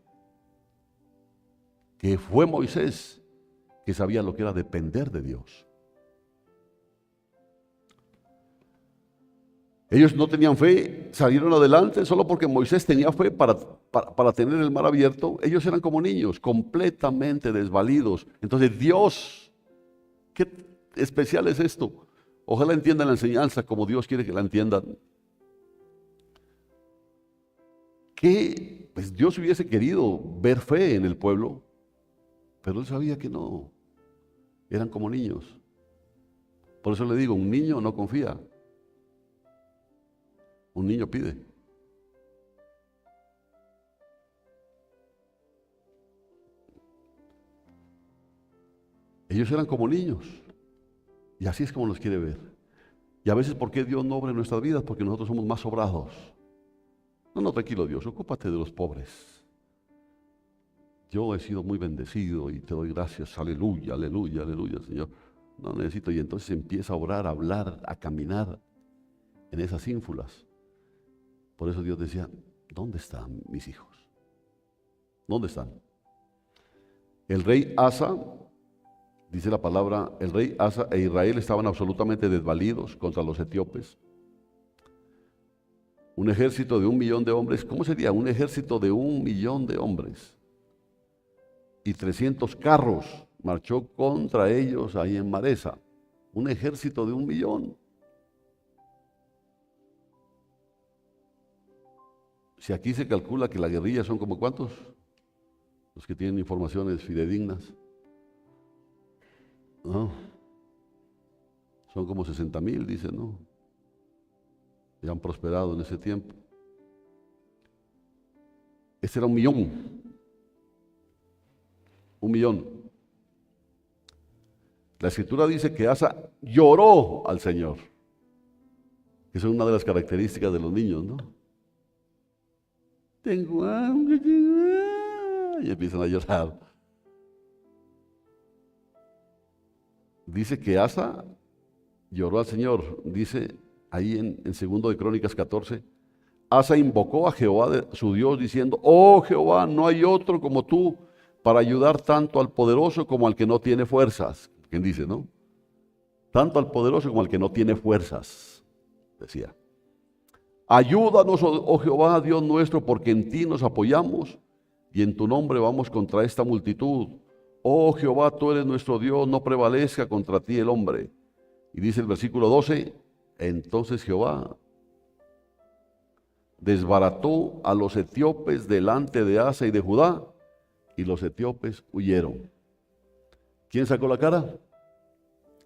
que fue Moisés, que sabía lo que era depender de Dios. Ellos no tenían fe, salieron adelante solo porque Moisés tenía fe para tener el mar abierto. Ellos eran como niños, completamente desvalidos. Entonces Dios, qué especial es esto. Ojalá entiendan la enseñanza como Dios quiere que la entiendan. Que pues Dios hubiese querido ver fe en el pueblo, pero Él sabía que no, eran como niños. Por eso le digo, un niño no confía, un niño pide. Ellos eran como niños, y así es como nos quiere ver. Y a veces, ¿por qué Dios no obra en nuestras vidas? Porque nosotros somos más sobrados. No, tranquilo Dios, ocúpate de los pobres. Yo he sido muy bendecido y te doy gracias, aleluya, aleluya, aleluya, Señor. No necesito, y entonces empieza a orar, a hablar, a caminar en esas ínfulas. Por eso Dios decía, ¿dónde están mis hijos? ¿Dónde están? El rey Asa, dice la palabra, el rey Asa e Israel estaban absolutamente desvalidos contra los etíopes. Un ejército de 1 millón de hombres, ¿cómo sería? Un ejército de 1 millón de hombres y 300 carros marchó contra ellos ahí en Maresa. Un ejército de 1 millón. Si aquí se calcula que la guerrilla son como ¿cuántos? Los que tienen informaciones fidedignas. No. Son como 60,000, dicen, ¿no? Y han prosperado en ese tiempo. Este era 1 millón. 1 millón. La escritura dice que Asa lloró al Señor. Esa es una de las características de los niños, ¿no? Tengo hambre, y empiezan a llorar. Dice que Asa lloró al Señor. Dice ahí en 2 de Crónicas 14, Asa invocó a Jehová, su Dios, diciendo, oh Jehová, no hay otro como tú para ayudar tanto al poderoso como al que no tiene fuerzas. ¿Quién dice, no? Tanto al poderoso como al que no tiene fuerzas, decía. Ayúdanos, oh Jehová, Dios nuestro, porque en ti nos apoyamos y en tu nombre vamos contra esta multitud. Oh Jehová, tú eres nuestro Dios, no prevalezca contra ti el hombre. Y dice el versículo 12, entonces Jehová desbarató a los etíopes delante de Asa y de Judá, y los etíopes huyeron. ¿Quién sacó la cara?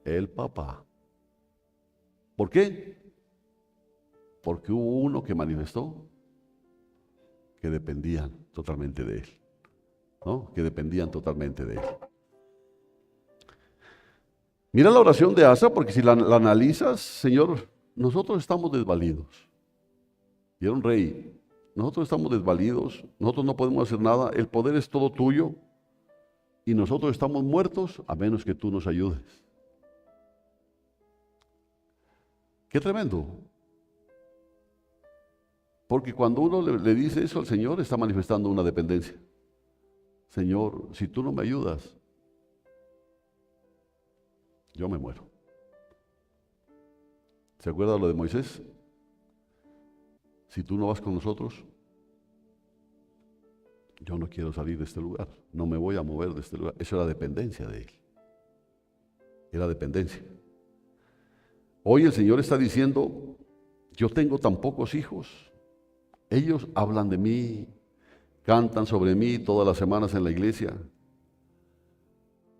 El papá. ¿Por qué? Porque hubo uno que manifestó que dependían totalmente de él, ¿no? Que dependían totalmente de él. Mira la oración de Asa, porque si la analizas, Señor, nosotros estamos desvalidos. Y era un rey. Nosotros estamos desvalidos, nosotros no podemos hacer nada, el poder es todo tuyo y nosotros estamos muertos a menos que tú nos ayudes. Qué tremendo. Porque cuando uno le dice eso al Señor, está manifestando una dependencia. Señor, si tú no me ayudas, yo me muero. ¿Se acuerda lo de Moisés? Si tú no vas con nosotros, yo no quiero salir de este lugar, no me voy a mover de este lugar. Eso era dependencia de él. Era dependencia. Hoy el Señor está diciendo, yo tengo tan pocos hijos. Ellos hablan de mí, cantan sobre mí todas las semanas en la iglesia.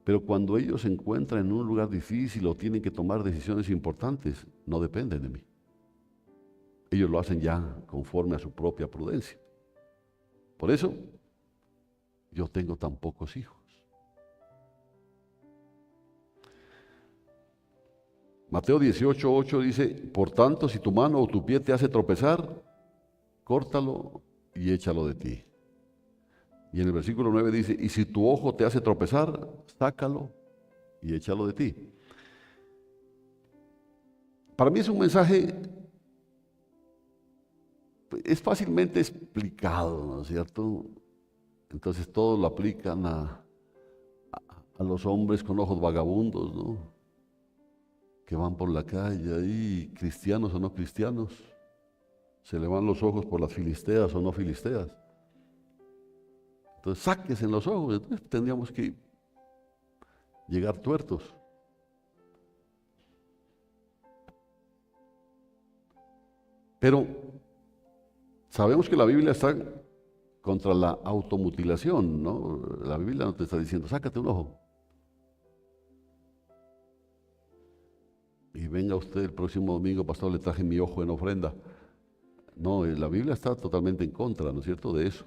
Pero cuando ellos se encuentran en un lugar difícil o tienen que tomar decisiones importantes, no dependen de mí. Ellos lo hacen ya conforme a su propia prudencia. Por eso, yo tengo tan pocos hijos. Mateo 18:8 dice, por tanto, si tu mano o tu pie te hace tropezar, córtalo y échalo de ti. Y en el versículo 9 dice, y si tu ojo te hace tropezar, sácalo y échalo de ti. Para mí es un mensaje, es fácilmente explicado, ¿no es cierto? Entonces todos lo aplican a los hombres con ojos vagabundos, ¿no? Que van por la calle ahí, cristianos o no cristianos, se le van los ojos por las filisteas o no filisteas. Entonces sáquense los ojos, entonces tendríamos que llegar tuertos. Pero sabemos que la Biblia está contra la automutilación, ¿no? La Biblia no te está diciendo, sácate un ojo. Y venga usted el próximo domingo, pastor, le traje mi ojo en ofrenda. No, la Biblia está totalmente en contra, ¿no es cierto?, de eso.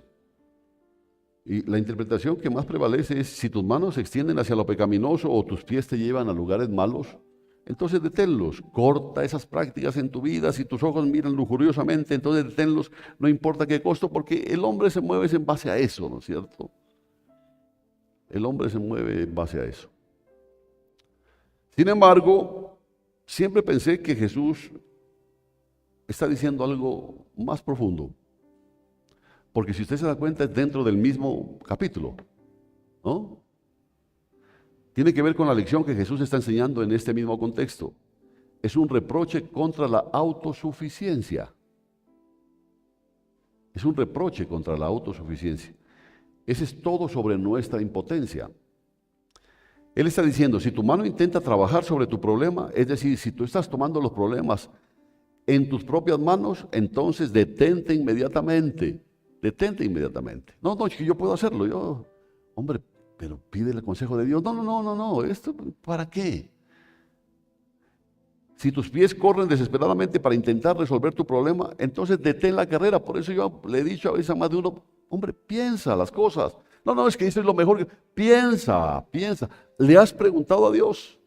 Y la interpretación que más prevalece es, si tus manos se extienden hacia lo pecaminoso o tus pies te llevan a lugares malos, entonces deténlos, corta esas prácticas en tu vida. Si tus ojos miran lujuriosamente, entonces deténlos, no importa qué costo, porque el hombre se mueve en base a eso, ¿no es cierto? El hombre se mueve en base a eso. Sin embargo, siempre pensé que Jesús está diciendo algo más profundo, porque si usted se da cuenta es dentro del mismo capítulo, ¿no? Tiene que ver con la lección que Jesús está enseñando en este mismo contexto. Es un reproche contra la autosuficiencia. Es un reproche contra la autosuficiencia. Ese es todo sobre nuestra impotencia. Él está diciendo, si tu mano intenta trabajar sobre tu problema, es decir, si tú estás tomando los problemas en tus propias manos, entonces detente inmediatamente. Detente inmediatamente. No, es que yo puedo hacerlo. Hombre, pero pide el consejo de Dios. No. ¿Esto para qué? Si tus pies corren desesperadamente para intentar resolver tu problema, entonces detén la carrera. Por eso yo le he dicho a veces a más de uno, hombre, piensa las cosas. No, es que eso es lo mejor. Piensa. ¿Le has preguntado a Dios?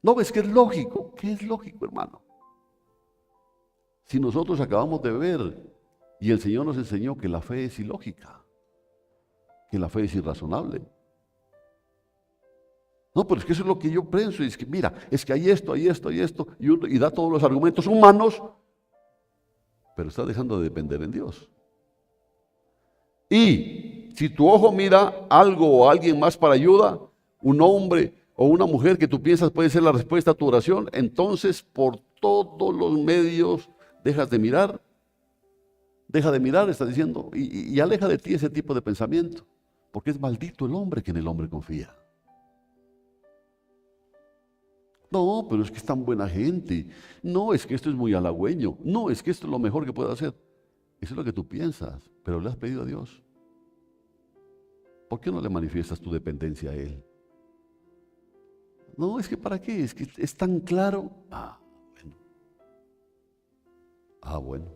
No, ves que es lógico. ¿Qué es lógico, hermano? Si nosotros acabamos de ver, y el Señor nos enseñó que la fe es ilógica, que la fe es irrazonable. No, pero es que eso es lo que yo pienso, y es que mira, es que hay esto, y da todos los argumentos humanos, pero está dejando de depender en Dios. Y si tu ojo mira algo o alguien más para ayuda, un hombre o una mujer que tú piensas puede ser la respuesta a tu oración, entonces por todos los medios deja de mirar, está diciendo, y aleja de ti ese tipo de pensamiento, porque es maldito el hombre que en el hombre confía. No, pero es que es tan buena gente. No, es que esto es muy halagüeño. No, es que esto es lo mejor que puedo hacer. Eso es lo que tú piensas, pero le has pedido a Dios. ¿Por qué no le manifiestas tu dependencia a Él? No, es que ¿para qué? Es que es tan claro. Bueno. Bueno.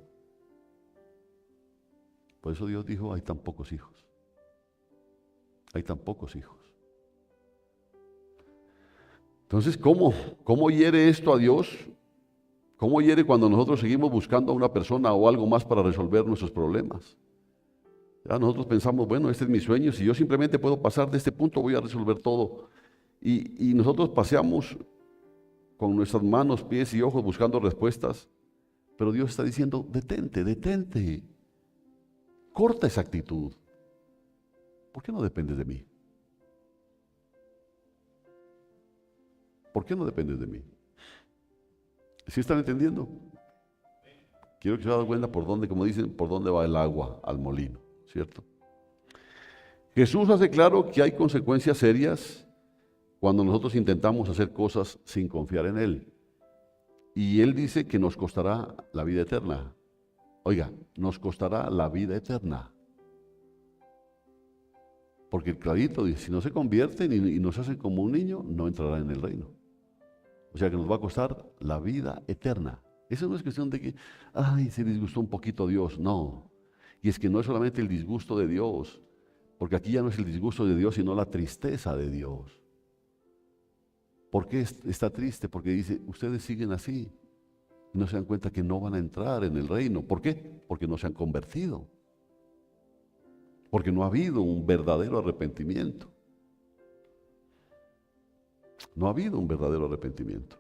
Por eso Dios dijo, hay tan pocos hijos. Hay tan pocos hijos. Entonces, ¿cómo hiere esto a Dios? ¿Cómo hiere cuando nosotros seguimos buscando a una persona o algo más para resolver nuestros problemas? Ya nosotros pensamos, bueno, este es mi sueño, si yo simplemente puedo pasar de este punto, voy a resolver todo. Y nosotros paseamos con nuestras manos, pies y ojos buscando respuestas, pero Dios está diciendo, detente, detente, corta esa actitud. ¿Por qué no dependes de mí? ¿Por qué no dependes de mí? ¿Sí están entendiendo? Quiero que se den cuenta por dónde, como dicen, por dónde va el agua al molino, ¿cierto? Jesús hace claro que hay consecuencias serias cuando nosotros intentamos hacer cosas sin confiar en Él. Y Él dice que nos costará la vida eterna. Oiga, nos costará la vida eterna. Porque el clarito dice, si no se convierten y nos hacen como un niño, no entrarán en el reino. O sea que nos va a costar la vida eterna. Eso no es cuestión de que, se disgustó un poquito Dios. No. Y es que no es solamente el disgusto de Dios, porque aquí ya no es el disgusto de Dios, sino la tristeza de Dios. ¿Por qué está triste? Porque dice, ustedes siguen así y no se dan cuenta que no van a entrar en el reino. ¿Por qué? Porque no se han convertido. Porque no ha habido un verdadero arrepentimiento. No ha habido un verdadero arrepentimiento.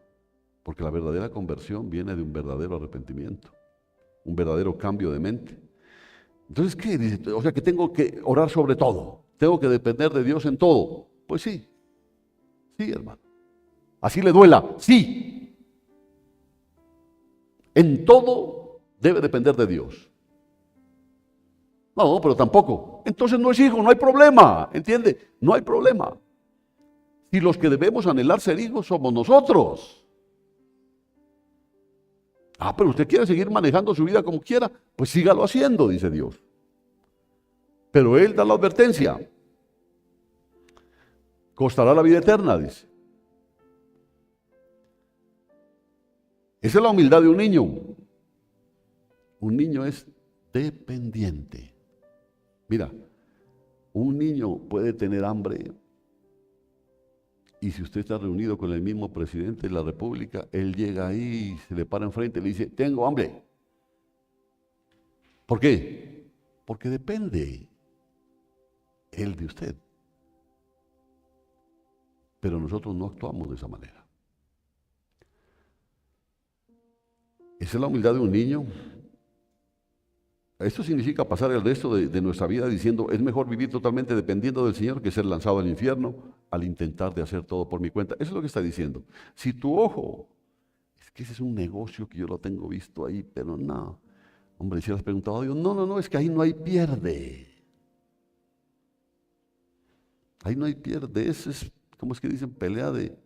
Porque la verdadera conversión viene de un verdadero arrepentimiento. Un verdadero cambio de mente. Entonces, ¿qué? Dice, o sea que tengo que orar sobre todo. Tengo que depender de Dios en todo. Pues sí. Sí, hermano. Así le duela. Sí. En todo debe depender de Dios. No, pero tampoco. Entonces no es hijo, no hay problema. ¿Entiende? No hay problema. Si los que debemos anhelar ser hijos somos nosotros. Pero usted quiere seguir manejando su vida como quiera, pues sígalo haciendo, dice Dios. Pero Él da la advertencia. Costará la vida eterna, dice. Esa es la humildad de un niño. Un niño es dependiente. Mira, un niño puede tener hambre y si usted está reunido con el mismo presidente de la República, él llega ahí, se le para enfrente y le dice, tengo hambre. ¿Por qué? Porque depende él de usted. Pero nosotros no actuamos de esa manera. Esa es la humildad de un niño. Esto significa pasar el resto de nuestra vida diciendo, es mejor vivir totalmente dependiendo del Señor que ser lanzado al infierno al intentar de hacer todo por mi cuenta. Eso es lo que está diciendo. Si tu ojo, es que ese es un negocio que yo lo tengo visto ahí, pero no. Hombre, si le has preguntado a Dios, no, es que ahí no hay pierde. Ahí no hay pierde. Eso es, ¿cómo es que dicen? Pelea de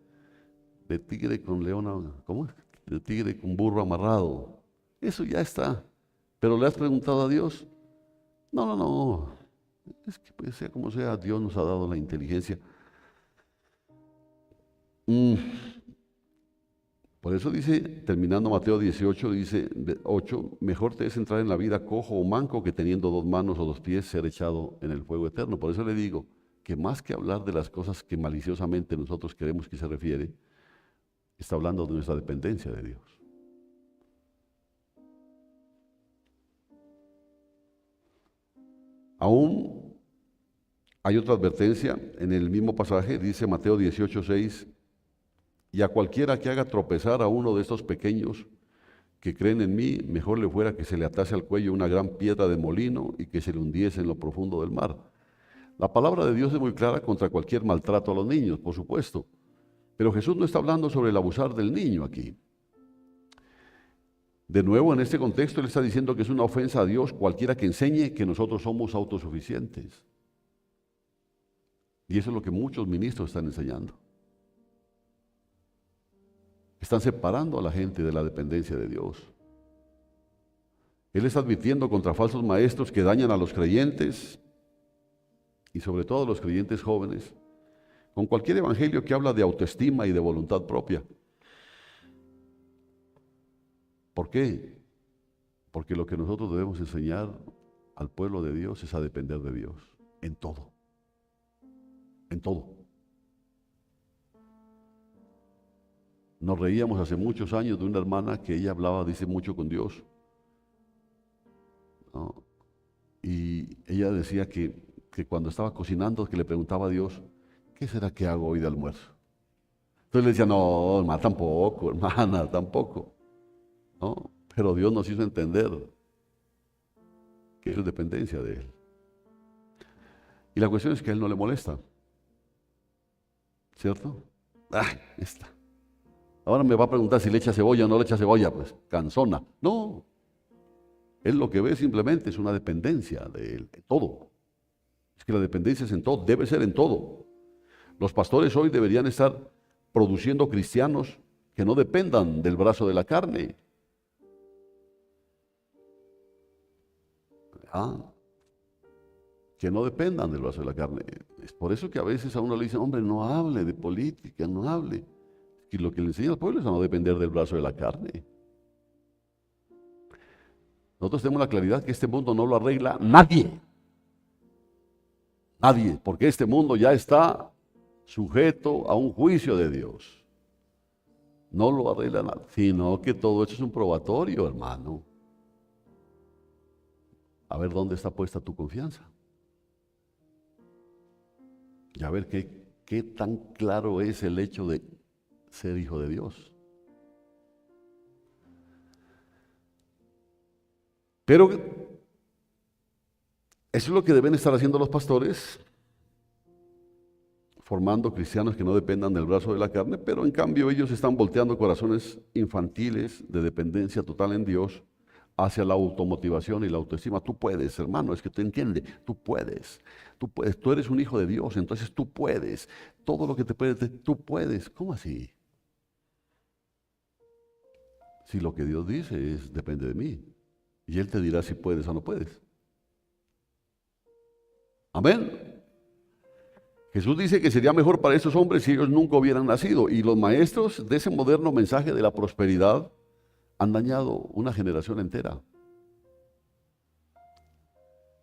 tigre con león, ¿cómo es? De tigre con burro amarrado. Eso ya está. Pero le has preguntado a Dios. No. Es que pues, sea como sea, Dios nos ha dado la inteligencia. Por eso dice, terminando Mateo 18, dice 8, mejor te es entrar en la vida cojo o manco que teniendo 2 manos o 2 pies ser echado en el fuego eterno. Por eso le digo que más que hablar de las cosas que maliciosamente nosotros creemos que se refiere, está hablando de nuestra dependencia de Dios. Aún hay otra advertencia en el mismo pasaje, dice Mateo 18:6, y a cualquiera que haga tropezar a uno de estos pequeños que creen en mí, mejor le fuera que se le atase al cuello una gran piedra de molino y que se le hundiese en lo profundo del mar. La palabra de Dios es muy clara contra cualquier maltrato a los niños, por supuesto, pero Jesús no está hablando sobre el abusar del niño aquí. De nuevo, en este contexto, Él está diciendo que es una ofensa a Dios cualquiera que enseñe que nosotros somos autosuficientes. Y eso es lo que muchos ministros están enseñando. están separando a la gente de la dependencia de Dios. Él está advirtiendo contra falsos maestros que dañan a los creyentes y sobre todo a los creyentes jóvenes, con cualquier evangelio que habla de autoestima y de voluntad propia. ¿Por qué? Porque lo que nosotros debemos enseñar al pueblo de Dios es a depender de Dios, en todo. En todo. Nos reíamos hace muchos años de una hermana que ella hablaba, dice, mucho con Dios, ¿no? Y ella decía que cuando estaba cocinando, que le preguntaba a Dios, ¿qué será que hago hoy de almuerzo? Entonces le decía, no, hermana, tampoco, hermana, tampoco, ¿no? Pero Dios nos hizo entender que eso es dependencia de Él. Y la cuestión es que a Él no le molesta, ¿cierto? Esta. Ahora me va a preguntar si le echa cebolla o no le echa cebolla, pues cansona. No, Él lo que ve simplemente es una dependencia de Él, en todo. Es que la dependencia es en todo, debe ser en todo. Los pastores hoy deberían estar produciendo cristianos que no dependan del brazo de la carne. Que no dependan del brazo de la carne. Es por eso que a veces a uno le dicen, hombre, no hable de política, no hable. Y lo que le enseña al pueblo es a no depender del brazo de la carne. Nosotros tenemos la claridad que este mundo no lo arregla nadie. Nadie, porque este mundo ya está sujeto a un juicio de Dios. No lo arregla nada, sino que todo esto es un probatorio, hermano. A ver dónde está puesta tu confianza. Y a ver qué tan claro es el hecho de ser hijo de Dios. Pero eso es lo que deben estar haciendo los pastores, formando cristianos que no dependan del brazo de la carne, pero en cambio ellos están volteando corazones infantiles de dependencia total en Dios hacia la automotivación y la autoestima. Tú puedes, hermano, es que te entiende, tú puedes, tú eres un hijo de Dios, entonces tú puedes, todo lo que te puedes, tú puedes. ¿Cómo así? Si lo que Dios dice es, depende de mí, y Él te dirá si puedes o no puedes. Amén. Jesús dice que sería mejor para esos hombres si ellos nunca hubieran nacido, y los maestros de ese moderno mensaje de la prosperidad han dañado una generación entera.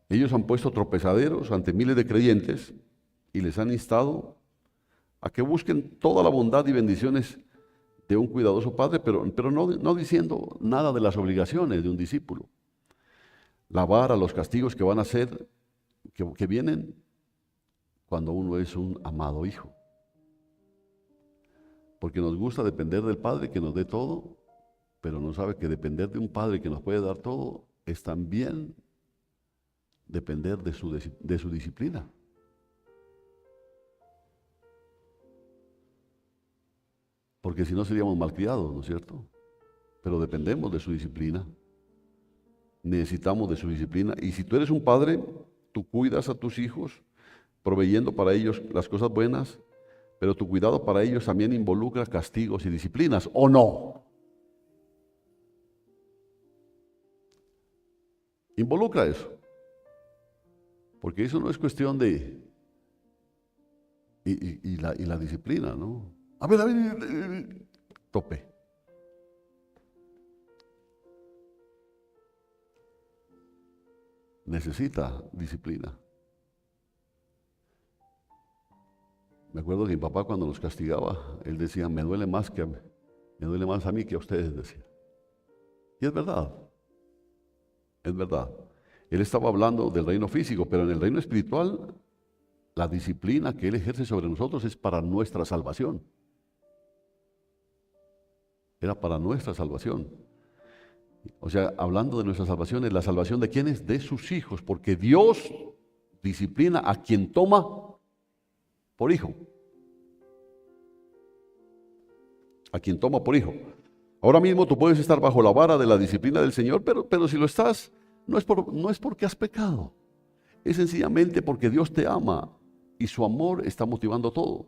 Ellos han puesto tropezaderos ante miles de creyentes y les han instado a que busquen toda la bondad y bendiciones de un cuidadoso padre, pero no diciendo nada de las obligaciones de un discípulo. La vara, los castigos que van a ser, que vienen cuando uno es un amado hijo. Porque nos gusta depender del Padre que nos dé todo, pero no sabe que depender de un Padre que nos puede dar todo es también depender de su disciplina. Porque si no seríamos malcriados, ¿no es cierto? Pero dependemos de su disciplina. Necesitamos de su disciplina. Y si tú eres un padre, tú cuidas a tus hijos, proveyendo para ellos las cosas buenas, pero tu cuidado para ellos también involucra castigos y disciplinas, ¿o no? Involucra eso. Porque eso no es cuestión de... Y la disciplina, ¿no? A ver, tope. Necesita disciplina. Me acuerdo que mi papá cuando nos castigaba, él decía, me duele más a mí que a ustedes, decía. Y es verdad. Es verdad. Él estaba hablando del reino físico, pero en el reino espiritual, la disciplina que Él ejerce sobre nosotros es para nuestra salvación. Era para nuestra salvación. O sea, hablando de nuestra salvación, ¿es la salvación de quiénes? De sus hijos, porque Dios disciplina a quien toma por hijo. A quien toma por hijo. Ahora mismo tú puedes estar bajo la vara de la disciplina del Señor, pero si lo estás, no es porque has pecado. Es sencillamente porque Dios te ama y su amor está motivando todo.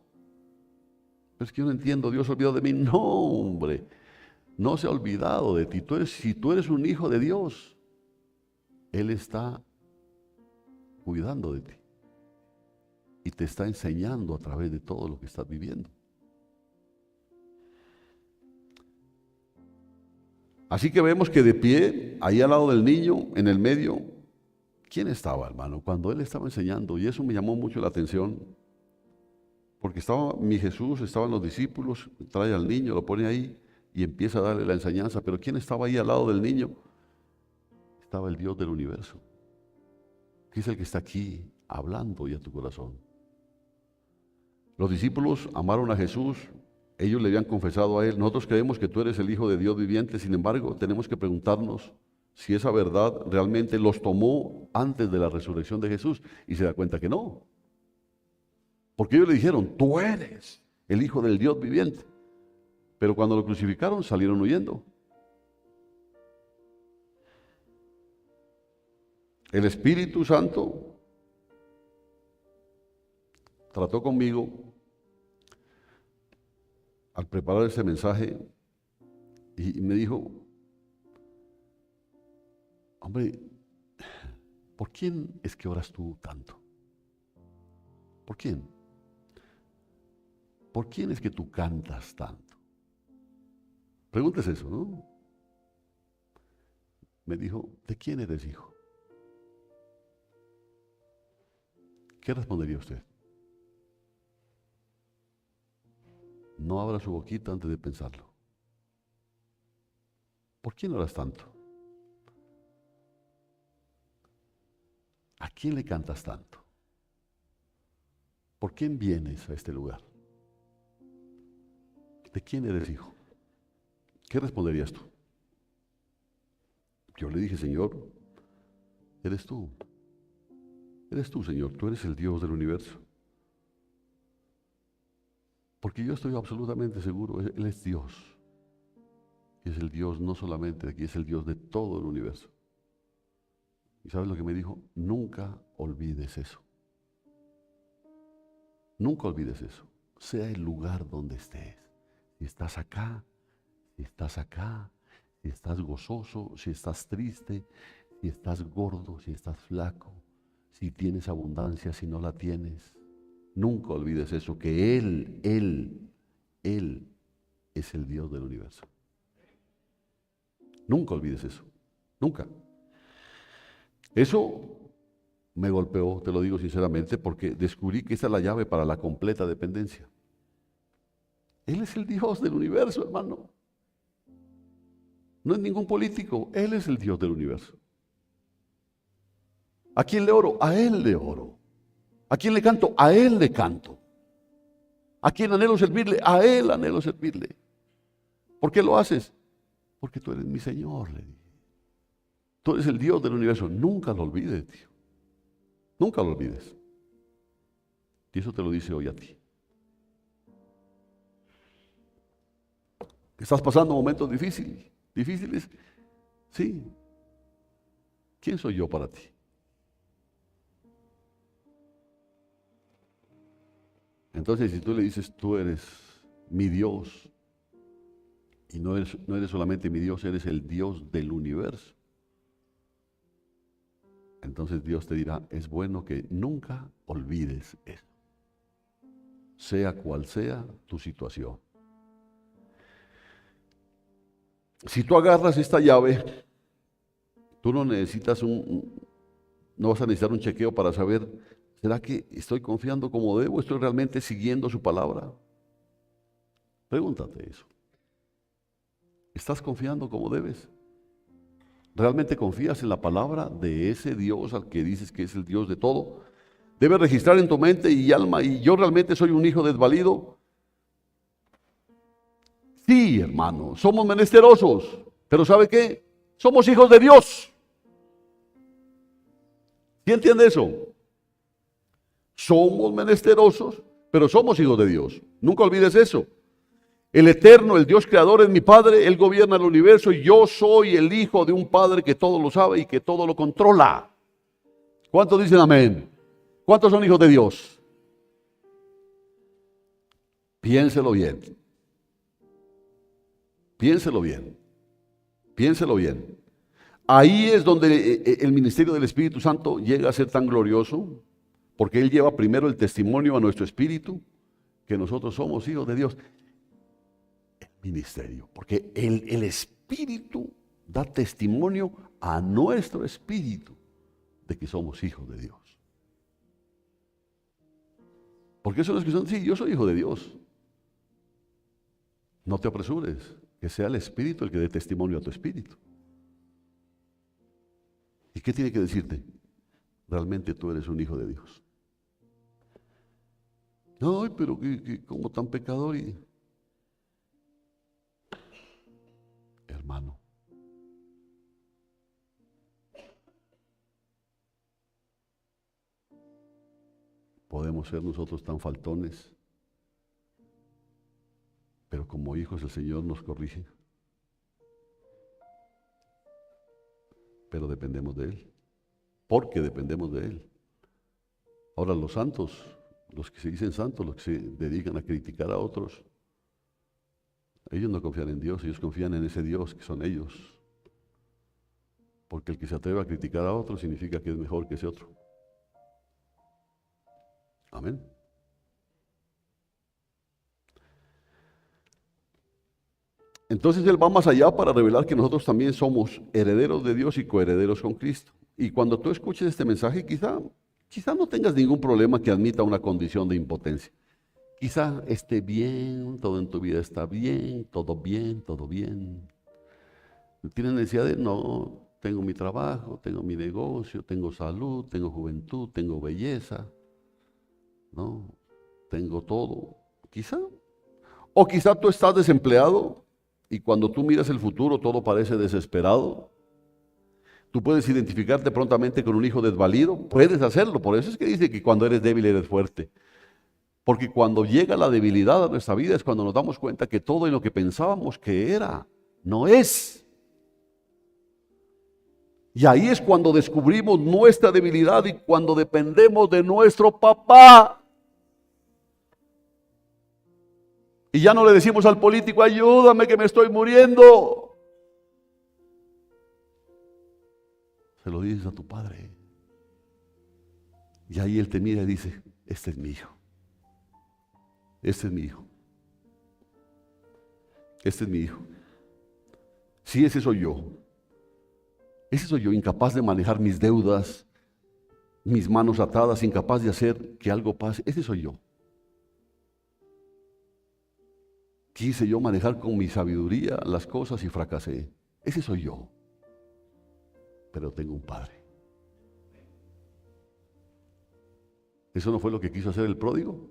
Es que yo no entiendo, Dios se olvidó de mí. No, hombre, no se ha olvidado de ti. Si tú eres un hijo de Dios, Él está cuidando de ti y te está enseñando a través de todo lo que estás viviendo. Así que vemos que de pie, ahí al lado del niño, en el medio, ¿quién estaba, hermano? Cuando Él estaba enseñando, y eso me llamó mucho la atención, porque estaba mi Jesús, estaban los discípulos, trae al niño, lo pone ahí y empieza a darle la enseñanza. Pero ¿quién estaba ahí al lado del niño? Estaba el Dios del universo, que es el que está aquí hablando ya a tu corazón. Los discípulos amaron a Jesús, ellos le habían confesado a Él: nosotros creemos que tú eres el Hijo de Dios viviente. Sin embargo, tenemos que preguntarnos si esa verdad realmente los tomó antes de la resurrección de Jesús, y se da cuenta que no. Porque ellos le dijeron: tú eres el Hijo del Dios viviente. Pero cuando lo crucificaron, salieron huyendo. El Espíritu Santo trató conmigo al preparar ese mensaje y me dijo: hombre, ¿por quién es que oras tú tanto? ¿Por quién? ¿Por quién es que tú cantas tanto? Pregúntese eso, ¿no? Me dijo: ¿de quién eres hijo? ¿Qué respondería usted? No abra su boquita antes de pensarlo. ¿Por quién oras tanto? ¿A quién le cantas tanto? ¿Por quién vienes a este lugar? ¿De quién eres hijo? ¿Qué responderías tú? Yo le dije: Señor, eres tú. Eres tú, Señor. Tú eres el Dios del universo. Porque yo estoy absolutamente seguro, Él es Dios. Y es el Dios no solamente de aquí, es el Dios de todo el universo. ¿Y sabes lo que me dijo? Nunca olvides eso. Nunca olvides eso. Sea el lugar donde estés. Si estás acá, si estás acá, si estás gozoso, si estás triste, si estás gordo, si estás flaco, si tienes abundancia, si no la tienes. Nunca olvides eso, que Él es el Dios del universo. Nunca olvides eso. Nunca. Eso me golpeó, te lo digo sinceramente, porque descubrí que esa es la llave para la completa dependencia. Él es el Dios del universo, hermano. No es ningún político, Él es el Dios del universo. ¿A quién le oro? A Él le oro. ¿A quién le canto? A Él le canto. ¿A quién anhelo servirle? A Él anhelo servirle. ¿Por qué lo haces? Porque tú eres mi Señor, le dije. Tú eres el Dios del universo. Nunca lo olvides, tío. Nunca lo olvides. Y eso te lo dice hoy a ti. ¿Estás pasando momentos difíciles? ¿Difíciles? Sí. ¿Quién soy yo para ti? Entonces, si tú le dices: tú eres mi Dios, y no eres solamente mi Dios, eres el Dios del universo, entonces Dios te dirá: es bueno que nunca olvides eso, sea cual sea tu situación. Si tú agarras esta llave, tú no necesitas no vas a necesitar un chequeo para saber: ¿será que estoy confiando como debo? ¿Estoy realmente siguiendo su palabra? Pregúntate eso. ¿Estás confiando como debes? ¿Realmente confías en la palabra de ese Dios al que dices que es el Dios de todo? Debes registrar en tu mente y alma: ¿y yo realmente soy un hijo desvalido? Sí, hermano, somos menesterosos, pero ¿sabe qué? Somos hijos de Dios. ¿Sí entiende eso? Somos menesterosos, pero somos hijos de Dios. Nunca olvides eso. El Eterno, el Dios creador, es mi Padre. Él gobierna el universo y yo soy el hijo de un Padre que todo lo sabe y que todo lo controla. ¿Cuántos dicen amén? ¿Cuántos son hijos de Dios? Piénselo bien. Piénselo bien. Piénselo bien. Ahí es donde el ministerio del Espíritu Santo llega a ser tan glorioso, porque Él lleva primero el testimonio a nuestro espíritu, que nosotros somos hijos de Dios. El ministerio, porque el Espíritu da testimonio a nuestro espíritu de que somos hijos de Dios. Porque eso no es que son, sí, yo soy hijo de Dios. No te apresures, que sea el Espíritu el que dé testimonio a tu espíritu. ¿Y qué tiene que decirte? Realmente tú eres un hijo de Dios. Ay, pero como tan pecador y... Hermano, podemos ser nosotros tan faltones, pero como hijos el Señor nos corrige. Pero dependemos de Él, porque dependemos de Él. Ahora los santos, los que se dicen santos, los que se dedican a criticar a otros, ellos no confían en Dios, ellos confían en ese Dios que son ellos. Porque el que se atreve a criticar a otro significa que es mejor que ese otro. Amén. Entonces Él va más allá para revelar que nosotros también somos herederos de Dios y coherederos con Cristo. Y cuando tú escuches este mensaje, quizá no tengas ningún problema que admita una condición de impotencia. Quizá esté bien, todo en tu vida está bien, todo bien, todo bien. ¿Tienes necesidad de? No, tengo mi trabajo, tengo mi negocio, tengo salud, tengo juventud, tengo belleza, ¿no? Tengo todo. Quizá. O quizá tú estás desempleado y cuando tú miras el futuro todo parece desesperado. Tú puedes identificarte prontamente con un hijo desvalido, puedes hacerlo. Por eso es que dice que cuando eres débil eres fuerte. Porque cuando llega la debilidad a nuestra vida es cuando nos damos cuenta que todo en lo que pensábamos que era, no es. Y ahí es cuando descubrimos nuestra debilidad y cuando dependemos de nuestro papá. Y ya no le decimos al político, ayúdame que me estoy muriendo. Se lo dices a tu padre. Y ahí él te mira y dice, este es mi hijo. Este es mi hijo. Este es mi hijo. Sí, ese soy yo. Ese soy yo, incapaz de manejar mis deudas, mis manos atadas, incapaz de hacer que algo pase. Ese soy yo. Quise yo manejar con mi sabiduría las cosas y fracasé. Ese soy yo. Pero tengo un padre. ¿Eso no fue lo que quiso hacer el pródigo?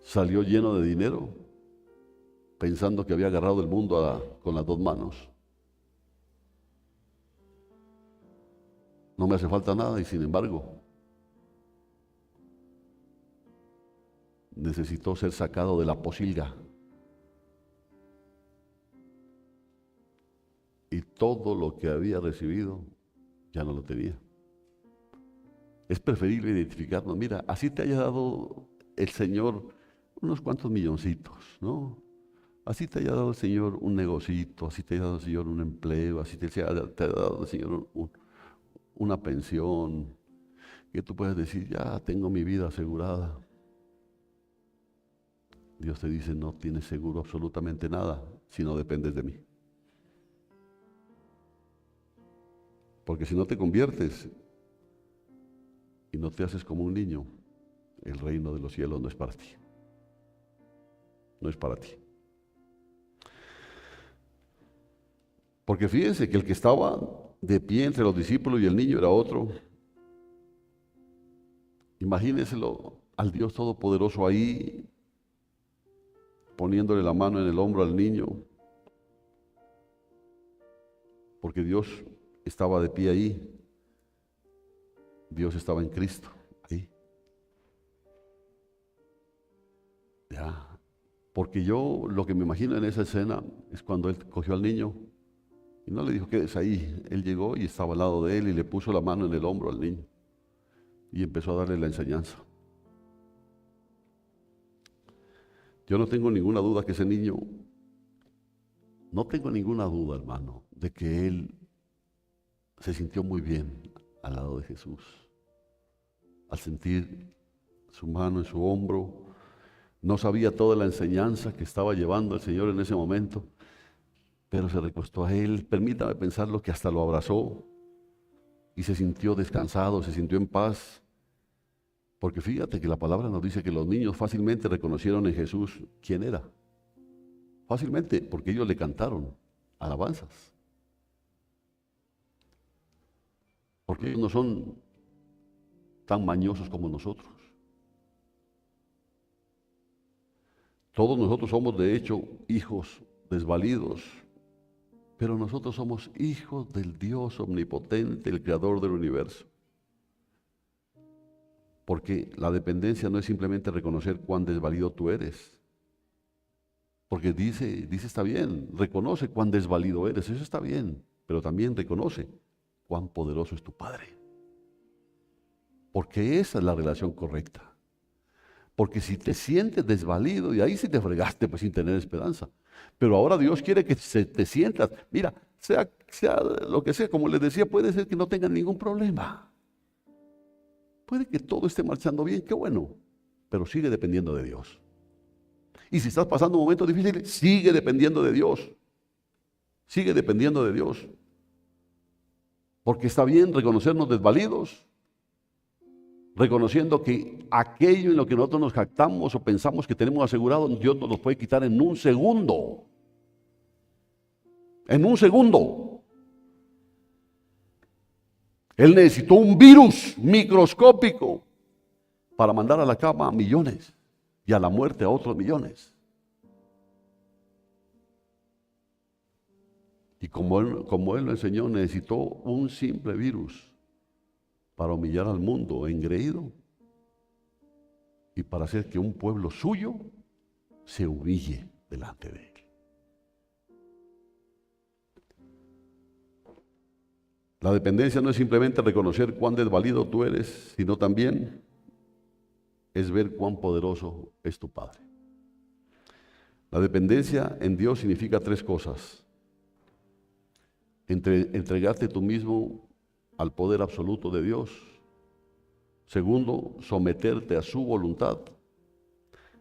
Salió lleno de dinero, pensando que había agarrado el mundo con las dos manos. No me hace falta nada y sin embargo necesitó ser sacado de la pocilga. Y todo lo que había recibido ya no lo tenía. Es preferible identificarnos. Mira, así te haya dado el Señor unos cuantos milloncitos, ¿no? Así te haya dado el Señor un negocito, así te haya dado el Señor un empleo, así te haya dado el Señor una pensión, que tú puedes decir, ya tengo mi vida asegurada. Dios te dice, no tienes seguro absolutamente nada si no dependes de mí. Porque si no te conviertes y no te haces como un niño, el reino de los cielos no es para ti. No es para ti. Porque fíjense que el que estaba de pie entre los discípulos y el niño era otro. Imagínenselo al Dios Todopoderoso ahí, poniéndole la mano en el hombro al niño. Porque Dios estaba de pie ahí. Dios estaba en Cristo, ahí. Ya. Porque yo lo que me imagino en esa escena es cuando él cogió al niño y no le dijo, quédese ahí. Él llegó y estaba al lado de él y le puso la mano en el hombro al niño y empezó a darle la enseñanza. Yo no tengo ninguna duda que ese niño, no tengo ninguna duda, hermano, de que él se sintió muy bien al lado de Jesús. Al sentir su mano en su hombro, no sabía toda la enseñanza que estaba llevando el Señor en ese momento, pero se recostó a él. Permítame pensarlo, que hasta lo abrazó y se sintió descansado, se sintió en paz. Porque fíjate que la palabra nos dice que los niños fácilmente reconocieron en Jesús quién era. Fácilmente, porque ellos le cantaron alabanzas. Porque ellos no son tan mañosos como nosotros. Todos nosotros somos de hecho hijos desvalidos, pero nosotros somos hijos del Dios omnipotente, el creador del universo. Porque la dependencia no es simplemente reconocer cuán desvalido tú eres. Porque dice está bien, reconoce cuán desvalido eres, eso está bien, pero también reconoce cuán poderoso es tu Padre. Porque esa es la relación correcta. Porque si te sientes desvalido, y ahí sí te fregaste pues sin tener esperanza. Pero ahora Dios quiere que te sientas, mira, sea lo que sea, como les decía, puede ser que no tengan ningún problema. Puede que todo esté marchando bien, qué bueno, pero sigue dependiendo de Dios. Y si estás pasando momentos difíciles, sigue dependiendo de Dios. Sigue dependiendo de Dios. Porque está bien reconocernos desvalidos, reconociendo que aquello en lo que nosotros nos jactamos o pensamos que tenemos asegurado, Dios nos lo puede quitar en un segundo. En un segundo. Él necesitó un virus microscópico para mandar a la cama a millones y a la muerte a otros millones. Y como él lo enseñó, necesitó un simple virus para humillar al mundo engreído y para hacer que un pueblo suyo se humille delante de él. La dependencia no es simplemente reconocer cuán desvalido tú eres, sino también es ver cuán poderoso es tu Padre. La dependencia en Dios significa tres cosas. Entregarte tú mismo al poder absoluto de Dios. Segundo, someterte a su voluntad.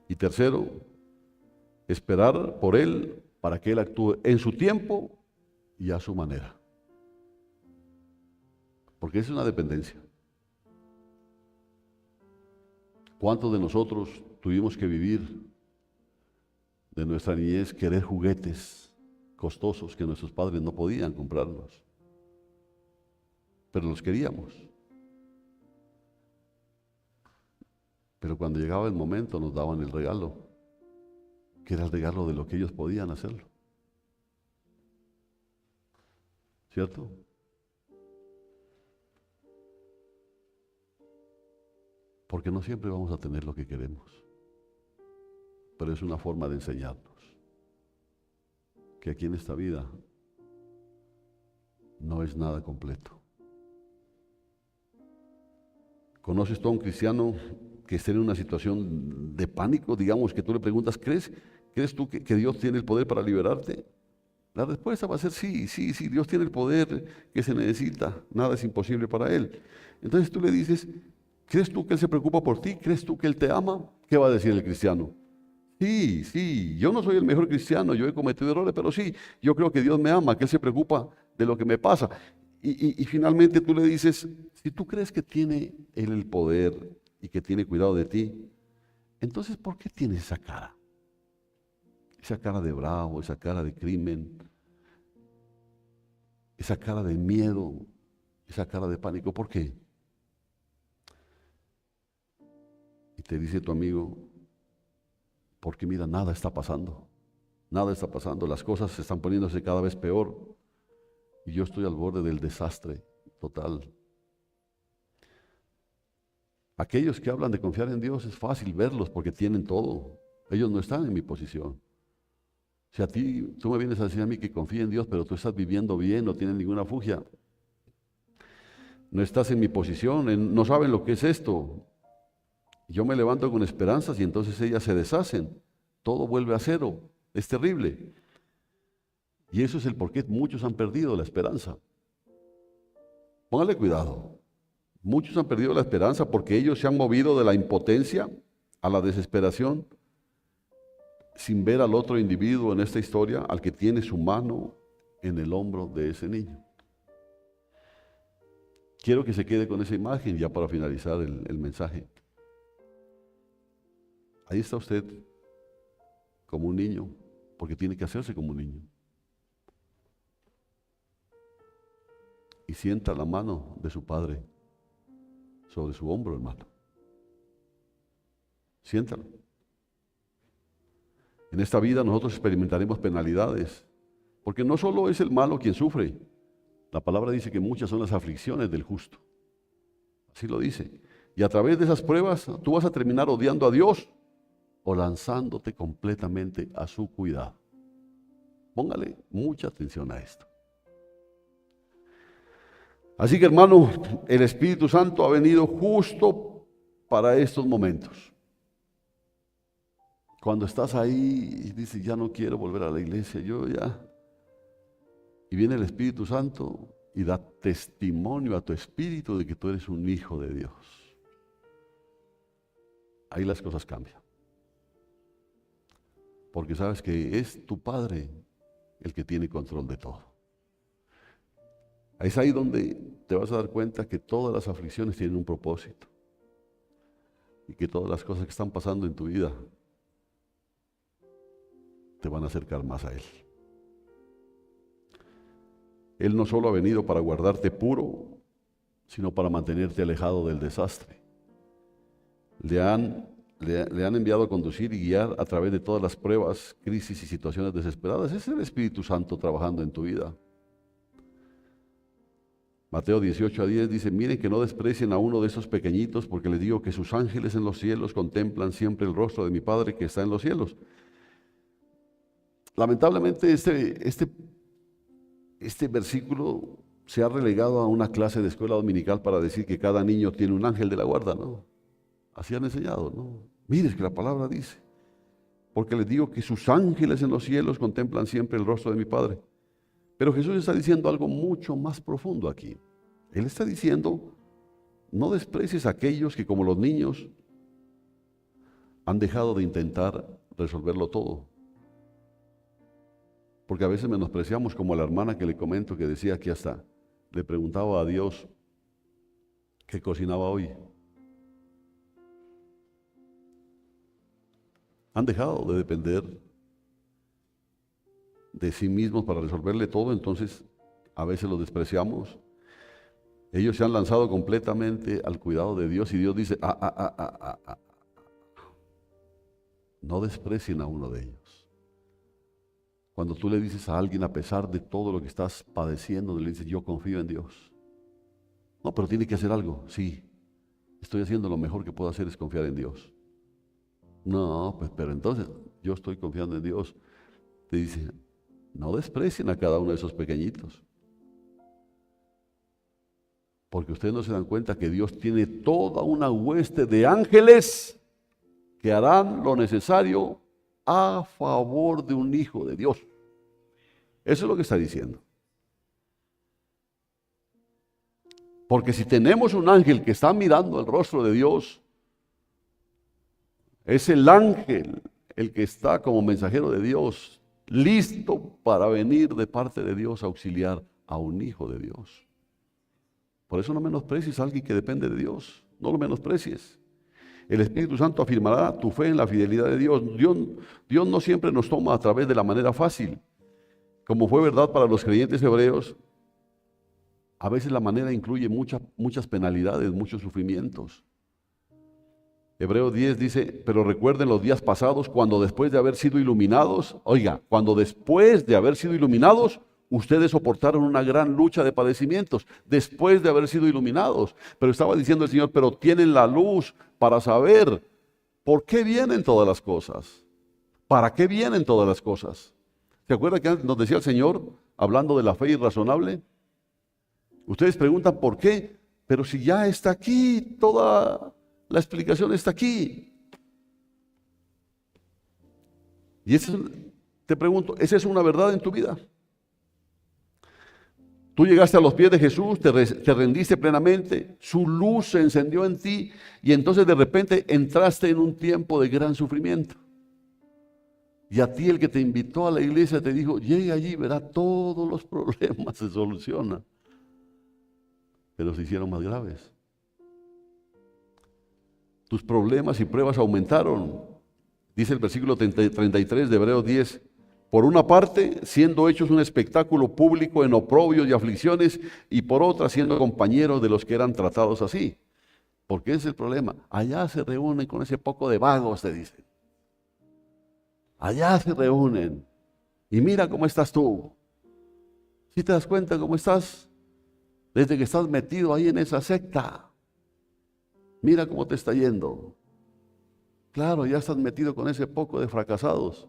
Y tercero, esperar por Él para que Él actúe en su tiempo y a su manera. Porque es una dependencia. ¿Cuántos de nosotros tuvimos que vivir de nuestra niñez, querer juguetes costosos que nuestros padres no podían comprarnos? Pero los queríamos. Pero cuando llegaba el momento nos daban el regalo, que era el regalo de lo que ellos podían hacerlo. ¿Cierto? Porque no siempre vamos a tener lo que queremos, pero es una forma de enseñarnos que aquí en esta vida no es nada completo. ¿Conoces tú a un cristiano que esté en una situación de pánico? Digamos que tú le preguntas, ¿crees tú que Dios tiene el poder para liberarte? La respuesta va a ser sí, Dios tiene el poder que se necesita, nada es imposible para Él. Entonces tú le dices, ¿crees tú que Él se preocupa por ti? ¿Crees tú que Él te ama? ¿Qué va a decir el cristiano? Sí, yo no soy el mejor cristiano, yo he cometido errores, pero sí, yo creo que Dios me ama, que Él se preocupa de lo que me pasa. Y finalmente tú le dices, si tú crees que tiene Él el poder y que tiene cuidado de ti, entonces ¿por qué tienes esa cara? Esa cara de bravo, esa cara de crimen, esa cara de miedo, esa cara de pánico, ¿por qué? Y te dice tu amigo, porque mira, nada está pasando, las cosas se están poniéndose cada vez peor y yo estoy al borde del desastre total. Aquellos que hablan de confiar en Dios es fácil verlos porque tienen todo, ellos no están en mi posición. Si tú me vienes a decir a mí que confíe en Dios, pero tú estás viviendo bien, no tienes ninguna fugia, no estás en mi posición, no saben lo que es esto. Yo me levanto con esperanzas y entonces ellas se deshacen. todo vuelve a cero. Es terrible. Y eso es el por qué muchos han perdido la esperanza. Póngale cuidado. Muchos han perdido la esperanza porque ellos se han movido de la impotencia a la desesperación sin ver al otro individuo en esta historia, al que tiene su mano en el hombro de ese niño. Quiero que se quede con esa imagen ya para finalizar el mensaje. Ahí está usted como un niño, porque tiene que hacerse como un niño. Y sienta la mano de su padre sobre su hombro, hermano. Siéntalo. En esta vida nosotros experimentaremos penalidades, porque no solo es el malo quien sufre. La palabra dice que muchas son las aflicciones del justo. Así lo dice. Y a través de esas pruebas tú vas a terminar odiando a Dios o lanzándote completamente a su cuidado. Póngale mucha atención a esto. Así que, hermano, el Espíritu Santo ha venido justo para estos momentos. Cuando estás ahí y dices, ya no quiero volver a la iglesia, y viene el Espíritu Santo y da testimonio a tu espíritu de que tú eres un hijo de Dios. Ahí las cosas cambian. Porque sabes que es tu Padre el que tiene control de todo. Es ahí donde te vas a dar cuenta que todas las aflicciones tienen un propósito. Y que todas las cosas que están pasando en tu vida te van a acercar más a Él. Él no solo ha venido para guardarte puro, sino para mantenerte alejado del desastre. Le han enviado a conducir y guiar a través de todas las pruebas, crisis y situaciones desesperadas. Ese es el Espíritu Santo trabajando en tu vida. Mateo 18:10 dice, miren que no desprecien a uno de esos pequeñitos, porque les digo que sus ángeles en los cielos contemplan siempre el rostro de mi Padre que está en los cielos. Lamentablemente este versículo se ha relegado a una clase de escuela dominical para decir que cada niño tiene un ángel de la guarda, ¿no? Así han enseñado, ¿no? Mire, es que la palabra dice, porque les digo que sus ángeles en los cielos contemplan siempre el rostro de mi Padre. Pero Jesús está diciendo algo mucho más profundo aquí. Él está diciendo, no desprecies a aquellos que como los niños han dejado de intentar resolverlo todo. Porque a veces menospreciamos, como a la hermana que le comento, que decía que hasta le preguntaba a Dios qué cocinaba hoy. Han dejado de depender de sí mismos para resolverle todo, entonces a veces los despreciamos. Ellos se han lanzado completamente al cuidado de Dios y Dios dice, no desprecien a uno de ellos. Cuando tú le dices a alguien, a pesar de todo lo que estás padeciendo, le dices, yo confío en Dios. No, pero tiene que hacer algo. Sí, estoy haciendo lo mejor que puedo hacer, es confiar en Dios. No, pues, pero entonces, yo estoy confiando en Dios. Te dice, no desprecien a cada uno de esos pequeñitos. Porque ustedes no se dan cuenta que Dios tiene toda una hueste de ángeles que harán lo necesario a favor de un hijo de Dios. Eso es lo que está diciendo. Porque si tenemos un ángel que está mirando el rostro de Dios, es el ángel el que está como mensajero de Dios, listo para venir de parte de Dios a auxiliar a un hijo de Dios. Por eso no menosprecies a alguien que depende de Dios, no lo menosprecies. El Espíritu Santo afirmará tu fe en la fidelidad de Dios. Dios no siempre nos toma a través de la manera fácil. Como fue verdad para los creyentes hebreos, a veces la manera incluye muchas penalidades, muchos sufrimientos. Hebreos 10 dice, pero recuerden los días pasados cuando después de haber sido iluminados, cuando después de haber sido iluminados, ustedes soportaron una gran lucha de padecimientos, después de haber sido iluminados. Pero estaba diciendo el Señor, pero tienen la luz para saber por qué vienen todas las cosas. ¿Para qué vienen todas las cosas? ¿Se acuerdan que nos decía el Señor, hablando de la fe irrazonable? Ustedes preguntan por qué, pero si ya está aquí, toda la explicación está aquí. Y te pregunto, ¿esa es una verdad en tu vida? Tú llegaste a los pies de Jesús, te rendiste plenamente, su luz se encendió en ti y entonces de repente entraste en un tiempo de gran sufrimiento. Y a ti el que te invitó a la iglesia te dijo, llegue allí, verá todos los problemas se solucionan. Pero se hicieron más graves. Tus problemas y pruebas aumentaron. Dice el versículo 33 de Hebreos 10. Por una parte, siendo hechos un espectáculo público en oprobios y aflicciones, y por otra, siendo compañeros de los que eran tratados así. Porque ese es el problema. Allá se reúnen con ese poco de vagos, te dicen. Allá se reúnen. Y mira cómo estás tú. ¿Sí te das cuenta cómo estás? Desde que estás metido ahí en esa secta. Mira cómo te está yendo. Claro, ya estás metido con ese poco de fracasados.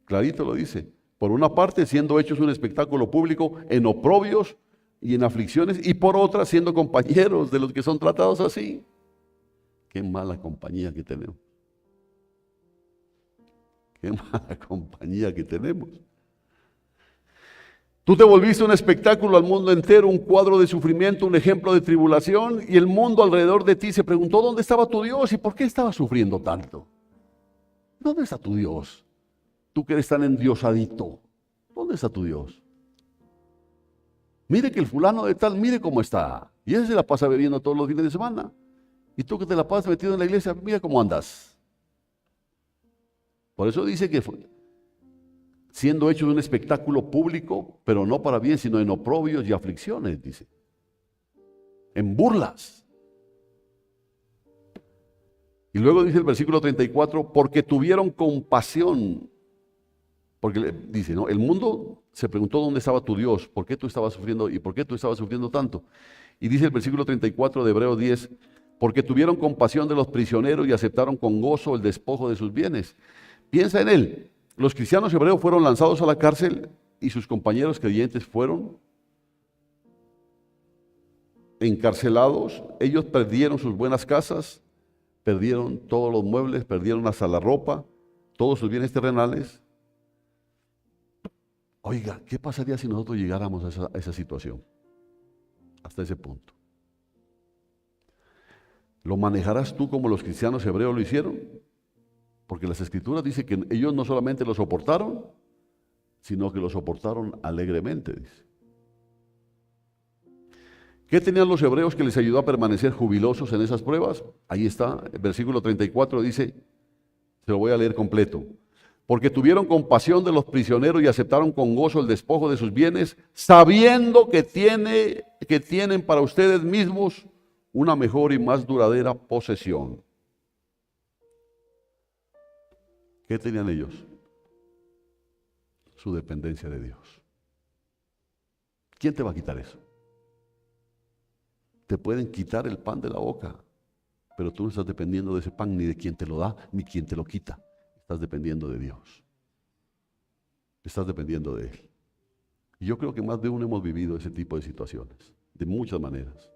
Clarito lo dice. Por una parte, siendo hechos un espectáculo público en oprobios y en aflicciones, y por otra, siendo compañeros de los que son tratados así. Qué mala compañía que tenemos. Qué mala compañía que tenemos. Tú te volviste un espectáculo al mundo entero, un cuadro de sufrimiento, un ejemplo de tribulación, y el mundo alrededor de ti se preguntó, ¿dónde estaba tu Dios y por qué estabas sufriendo tanto? ¿Dónde está tu Dios? Tú que eres tan endiosadito, ¿dónde está tu Dios? Mire que el fulano de tal, mire cómo está. Y ese se la pasa bebiendo todos los fines de semana. Y tú que te la pasas metido en la iglesia, mira cómo andas. Por eso dice que siendo hechos un espectáculo público, pero no para bien, sino en oprobios y aflicciones, dice. En burlas. Y luego dice el versículo 34, porque tuvieron compasión. Porque dice, ¿no? El mundo se preguntó dónde estaba tu Dios, por qué tú estabas sufriendo y por qué tú estabas sufriendo tanto. Y dice el versículo 34 de Hebreos 10, porque tuvieron compasión de los prisioneros y aceptaron con gozo el despojo de sus bienes. Piensa en él. Los cristianos hebreos fueron lanzados a la cárcel y sus compañeros creyentes fueron encarcelados. Ellos perdieron sus buenas casas, perdieron todos los muebles, perdieron hasta la ropa, todos sus bienes terrenales. Oiga, ¿qué pasaría si nosotros llegáramos a esa situación? Hasta ese punto. ¿Lo manejarás tú como los cristianos hebreos lo hicieron? Porque las Escrituras dicen que ellos no solamente lo soportaron, sino que lo soportaron alegremente, dice. ¿Qué tenían los hebreos que les ayudó a permanecer jubilosos en esas pruebas? Ahí está, el versículo 34 dice, se lo voy a leer completo. Porque tuvieron compasión de los prisioneros y aceptaron con gozo el despojo de sus bienes, sabiendo que tienen para ustedes mismos una mejor y más duradera posesión. ¿Qué tenían ellos? Su dependencia de Dios. ¿Quién te va a quitar eso? Te pueden quitar el pan de la boca, pero tú no estás dependiendo de ese pan, ni de quien te lo da, ni quien te lo quita. Estás dependiendo de Dios. Estás dependiendo de Él. Y yo creo que más de uno hemos vivido ese tipo de situaciones, de muchas maneras.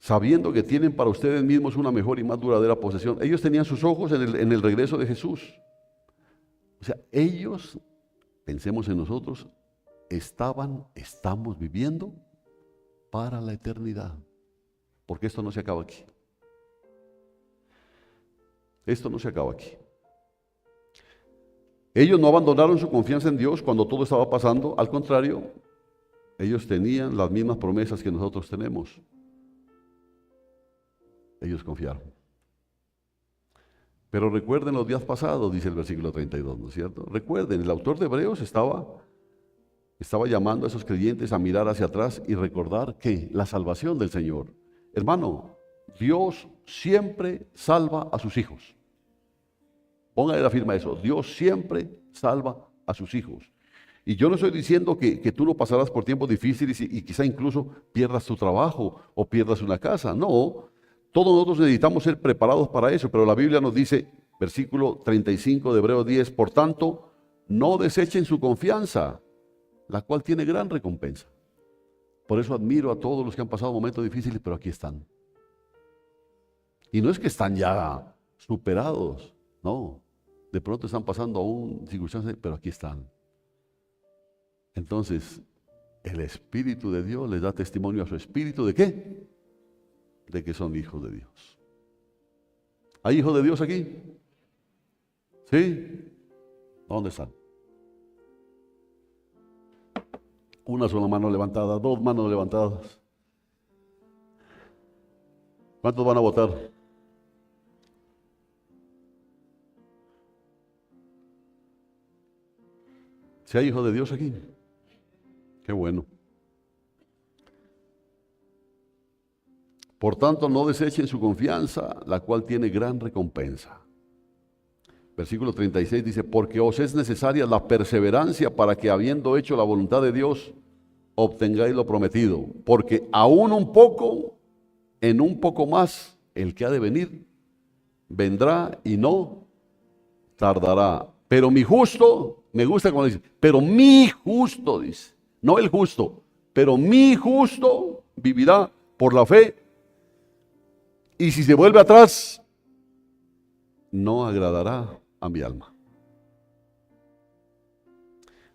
Sabiendo que tienen para ustedes mismos una mejor y más duradera posesión. Ellos tenían sus ojos en el regreso de Jesús. O sea, ellos, pensemos en nosotros, estamos viviendo para la eternidad. Porque esto no se acaba aquí. Esto no se acaba aquí. Ellos no abandonaron su confianza en Dios cuando todo estaba pasando. Al contrario, ellos tenían las mismas promesas que nosotros tenemos. Ellos confiaron. Pero recuerden los días pasados, dice el versículo 32, ¿no es cierto? Recuerden, el autor de Hebreos estaba llamando a esos creyentes a mirar hacia atrás y recordar que la salvación del Señor. Hermano, Dios siempre salva a sus hijos. Póngale la firma a eso. Dios siempre salva a sus hijos. Y yo no estoy diciendo que tú no pasarás por tiempos difíciles y quizá incluso pierdas tu trabajo o pierdas una casa. No, todos nosotros necesitamos ser preparados para eso, pero la Biblia nos dice, versículo 35 de Hebreos 10, por tanto, no desechen su confianza, la cual tiene gran recompensa. Por eso admiro a todos los que han pasado momentos difíciles, pero aquí están. Y no es que están ya superados, No, de pronto están pasando aún circunstancias, pero aquí están. Entonces, el Espíritu de Dios les da testimonio a su espíritu, ¿de qué? De que son hijos de Dios. ¿Hay hijos de Dios aquí? ¿Sí? ¿Dónde están? Una sola mano levantada, 2 manos levantadas. ¿Cuántos van a votar? ¿Si hay hijos de Dios aquí? Qué bueno. Por tanto, no desechen su confianza, la cual tiene gran recompensa. Versículo 36 dice, porque os es necesaria la perseverancia para que, habiendo hecho la voluntad de Dios, obtengáis lo prometido. Porque aún un poco, en un poco más, el que ha de venir, vendrá y no tardará. Pero mi justo, me gusta cuando dice, pero mi justo, dice, no el justo, pero mi justo vivirá por la fe. Y si se vuelve atrás, no agradará a mi alma.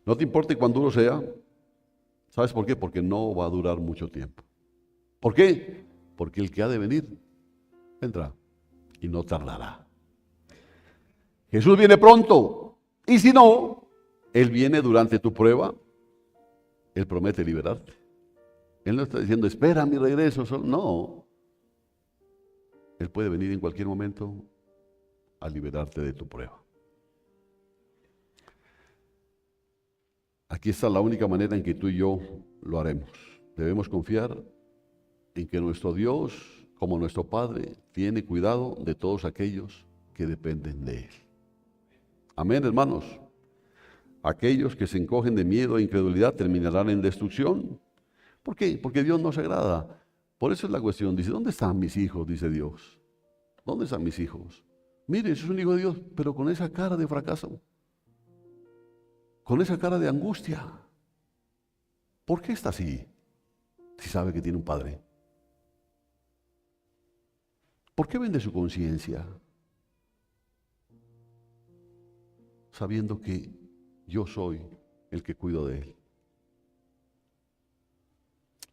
No te importe cuán duro sea. ¿Sabes por qué? Porque no va a durar mucho tiempo. ¿Por qué? Porque el que ha de venir, vendrá y no tardará. Jesús viene pronto. Y si no, Él viene durante tu prueba. Él promete liberarte. Él no está diciendo, espera mi regreso. No. Él puede venir en cualquier momento a liberarte de tu prueba. Aquí está la única manera en que tú y yo lo haremos. Debemos confiar en que nuestro Dios, como nuestro Padre, tiene cuidado de todos aquellos que dependen de Él. Amén, hermanos. Aquellos que se encogen de miedo e incredulidad terminarán en destrucción. ¿Por qué? Porque Dios no se agrada. Por eso es la cuestión. Dice, ¿dónde están mis hijos? Dice Dios. ¿Dónde están mis hijos? Mire, eso es un hijo de Dios, pero con esa cara de fracaso. Con esa cara de angustia. ¿Por qué está así? Si sabe que tiene un padre. ¿Por qué vende su conciencia? Sabiendo que yo soy el que cuido de él.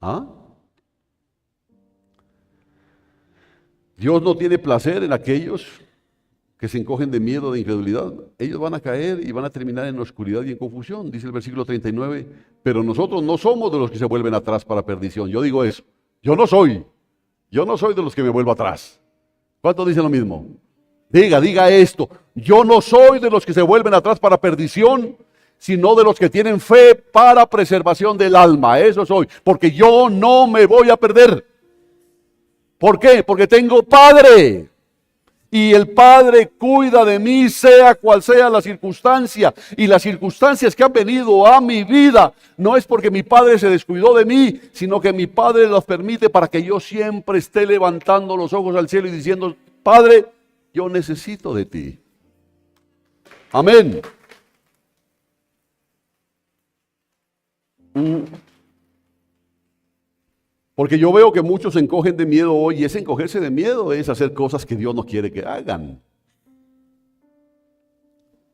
¿Ah? Dios no tiene placer en aquellos que se encogen de miedo, de incredulidad. Ellos van a caer y van a terminar en oscuridad y en confusión. Dice el versículo 39, pero nosotros no somos de los que se vuelven atrás para perdición. Yo digo eso. Yo no soy de los que me vuelvo atrás. ¿Cuántos dicen lo mismo? Diga esto. Yo no soy de los que se vuelven atrás para perdición, sino de los que tienen fe para preservación del alma. Eso soy. Porque yo no me voy a perder. ¿Por qué? Porque tengo Padre. Y el Padre cuida de mí, sea cual sea la circunstancia. Y las circunstancias que han venido a mi vida, no es porque mi Padre se descuidó de mí, sino que mi Padre los permite para que yo siempre esté levantando los ojos al cielo y diciendo, Padre, yo necesito de ti. Amén. Porque yo veo que muchos se encogen de miedo hoy, y ese encogerse de miedo es hacer cosas que Dios no quiere que hagan.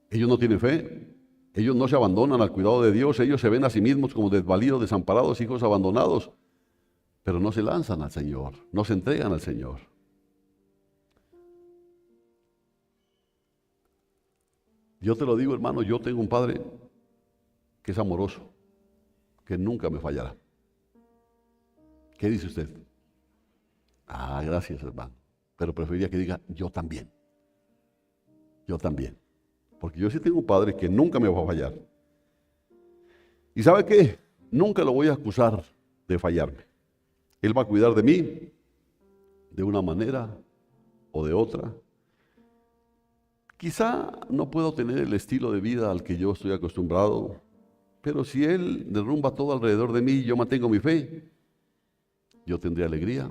Ellos no tienen fe, ellos no se abandonan al cuidado de Dios, ellos se ven a sí mismos como desvalidos, desamparados, hijos abandonados, pero no se lanzan al Señor, no se entregan al Señor. Yo te lo digo, hermano, yo tengo un Padre que es amoroso, que nunca me fallará. ¿Qué dice usted? Ah, gracias, hermano. Pero preferiría que diga, yo también. Yo también. Porque yo sí tengo un Padre que nunca me va a fallar. ¿Y sabe qué? Nunca lo voy a acusar de fallarme. Él va a cuidar de mí de una manera o de otra. Quizá no puedo tener el estilo de vida al que yo estoy acostumbrado, pero si Él derrumba todo alrededor de mí y yo mantengo mi fe, yo tendré alegría,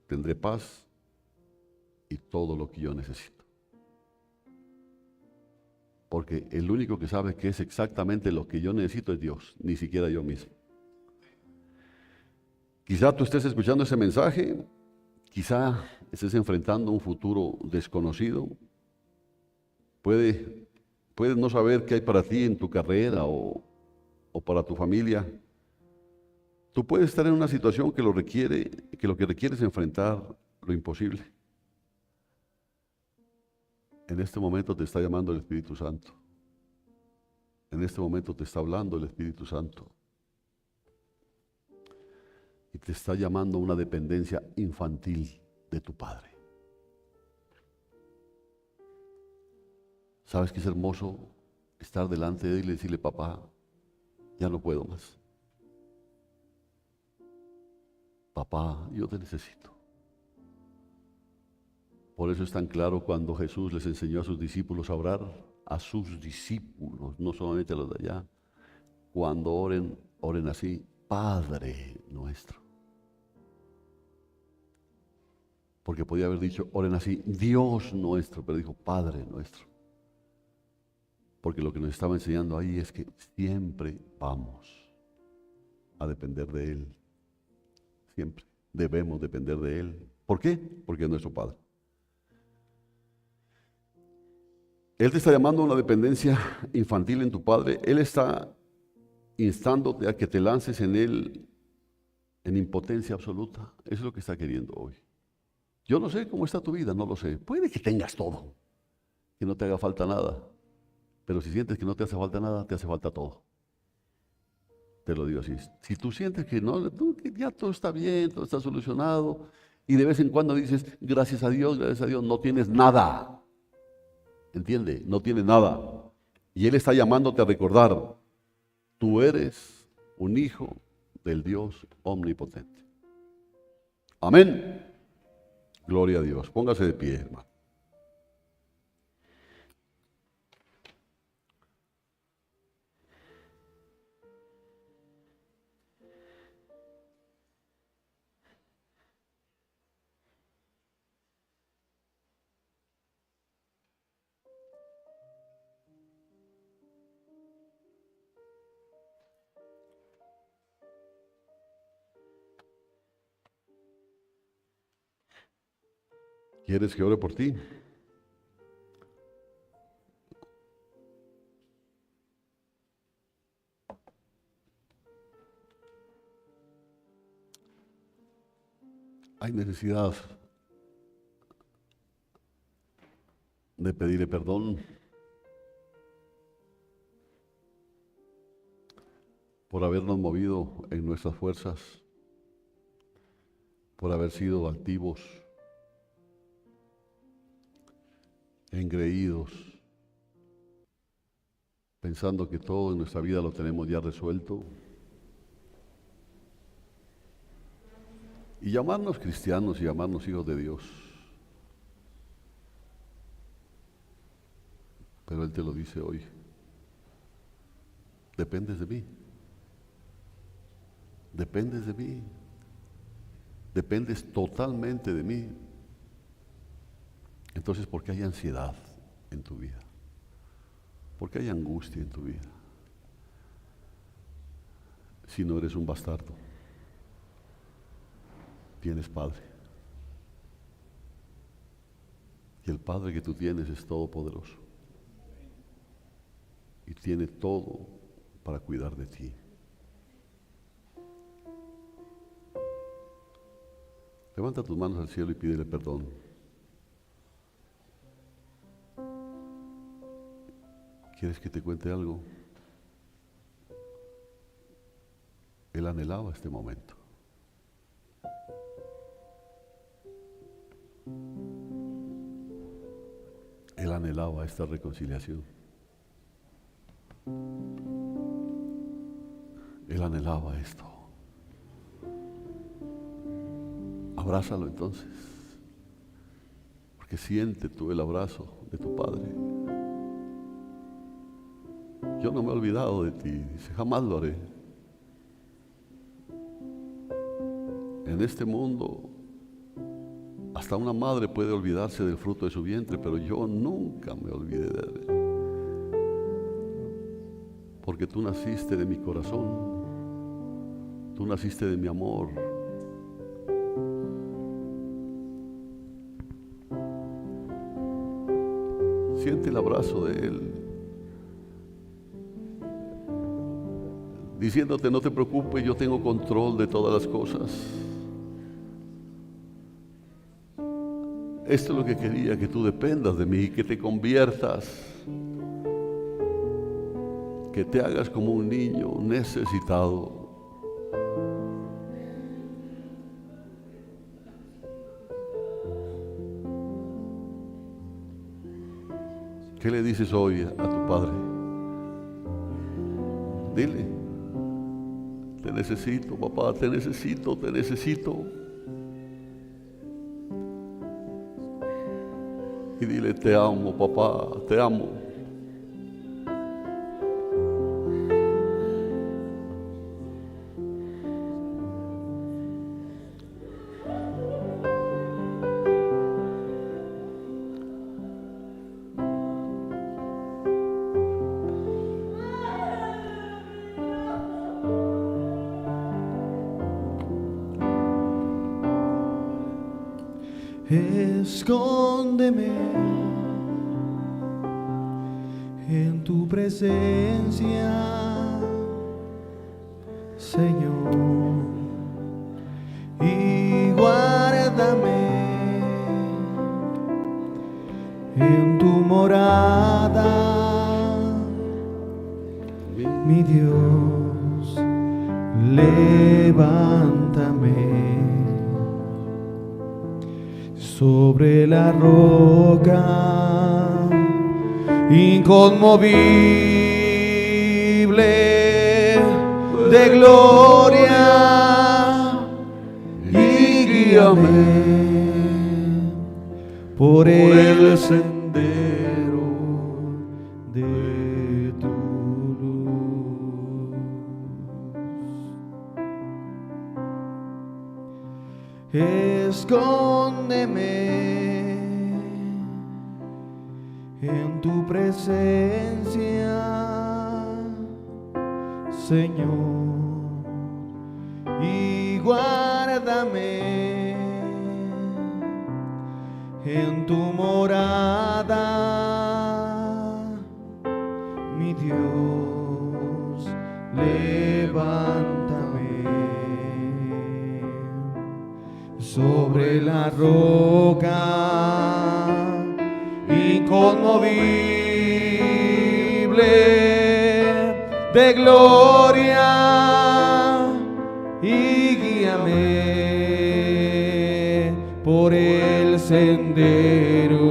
tendré paz y todo lo que yo necesito. Porque el único que sabe que es exactamente lo que yo necesito es Dios, ni siquiera yo mismo. Quizá tú estés escuchando ese mensaje, quizá estés enfrentando un futuro desconocido, Puedes no saber qué hay para ti en tu carrera o para tu familia. Tú puedes estar en una situación que lo que requiere es enfrentar lo imposible. En este momento te está llamando el Espíritu Santo. En este momento te está hablando el Espíritu Santo. Y te está llamando a una dependencia infantil de tu Padre. ¿Sabes que es hermoso estar delante de Él y decirle, papá, ya no puedo más? Papá, yo te necesito. Por eso es tan claro cuando Jesús les enseñó a sus discípulos a orar, a sus discípulos, no solamente a los de allá. Cuando oren, oren así, Padre nuestro. Porque podía haber dicho, oren así, Dios nuestro, pero dijo, Padre nuestro. Porque lo que nos estaba enseñando ahí es que siempre vamos a depender de Él. Siempre debemos depender de Él. ¿Por qué? Porque es nuestro Padre. Él te está llamando a una dependencia infantil en tu Padre. Él está instándote a que te lances en Él en impotencia absoluta. Eso es lo que está queriendo hoy. Yo no sé cómo está tu vida, no lo sé. Puede que tengas todo, que no te haga falta nada. Pero si sientes que no te hace falta nada, te hace falta todo. Te lo digo así. Si tú sientes que no, que ya todo está bien, todo está solucionado, y de vez en cuando dices, gracias a Dios, no tienes nada. ¿Entiende? No tienes nada. Y Él está llamándote a recordar, tú eres un hijo del Dios omnipotente. Amén. Gloria a Dios. Póngase de pie, hermano. ¿Quieres que ore por ti? Hay necesidad de pedirle perdón por habernos movido en nuestras fuerzas, por haber sido altivos, engreídos, pensando que todo en nuestra vida lo tenemos ya resuelto, y llamarnos cristianos y llamarnos hijos de Dios. Pero Él te lo dice hoy. Dependes de mí. Dependes de mí. Dependes totalmente de mí. Entonces, ¿por qué hay ansiedad en tu vida? ¿Por qué hay angustia en tu vida? Si no eres un bastardo, tienes padre. Y el padre que tú tienes es todopoderoso. Y tiene todo para cuidar de ti. Levanta tus manos al cielo y pídele perdón. ¿Quieres que te cuente algo? Él anhelaba este momento. Él anhelaba esta reconciliación. Él anhelaba esto. Abrázalo entonces, porque siente tú el abrazo de tu Padre. Yo no me he olvidado de ti, dice, jamás lo haré. En este mundo, hasta una madre puede olvidarse del fruto de su vientre, pero yo nunca me olvidé de él. Porque tú naciste de mi corazón, tú naciste de mi amor. Siente el abrazo de Él, diciéndote: no te preocupes, yo tengo control de todas las cosas. Esto es lo que quería, que tú dependas de mí, que te conviertas, que te hagas como un niño necesitado. ¿Qué le dices hoy a tu padre? Dile: te necesito, papá, te necesito, te necesito. Y dile: te amo, papá, te amo. Escóndeme en tu presencia, Señor, y guárdame en tu morada, mi Dios, levántame sobre la roca inconmovible de gloria, y guíame por el sendero de tu luz. Escóndeme en tu presencia, Señor, y guárdame en tu morada, mi Dios, levántame sobre la roca inconmovible de gloria, y guíame por el sendero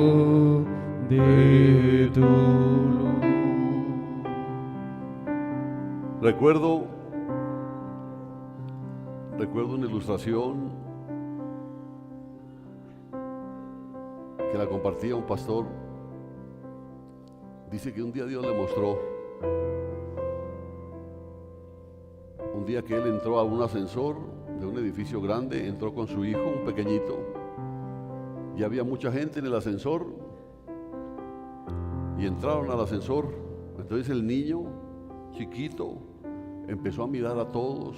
de tu luz. Recuerdo una ilustración que la compartía un pastor. Dice que un día Dios le mostró, un día que él entró a un ascensor de un edificio grande, entró con su hijo, un pequeñito, y había mucha gente en el ascensor, y entraron al ascensor. Entonces el niño chiquito empezó a mirar a todos,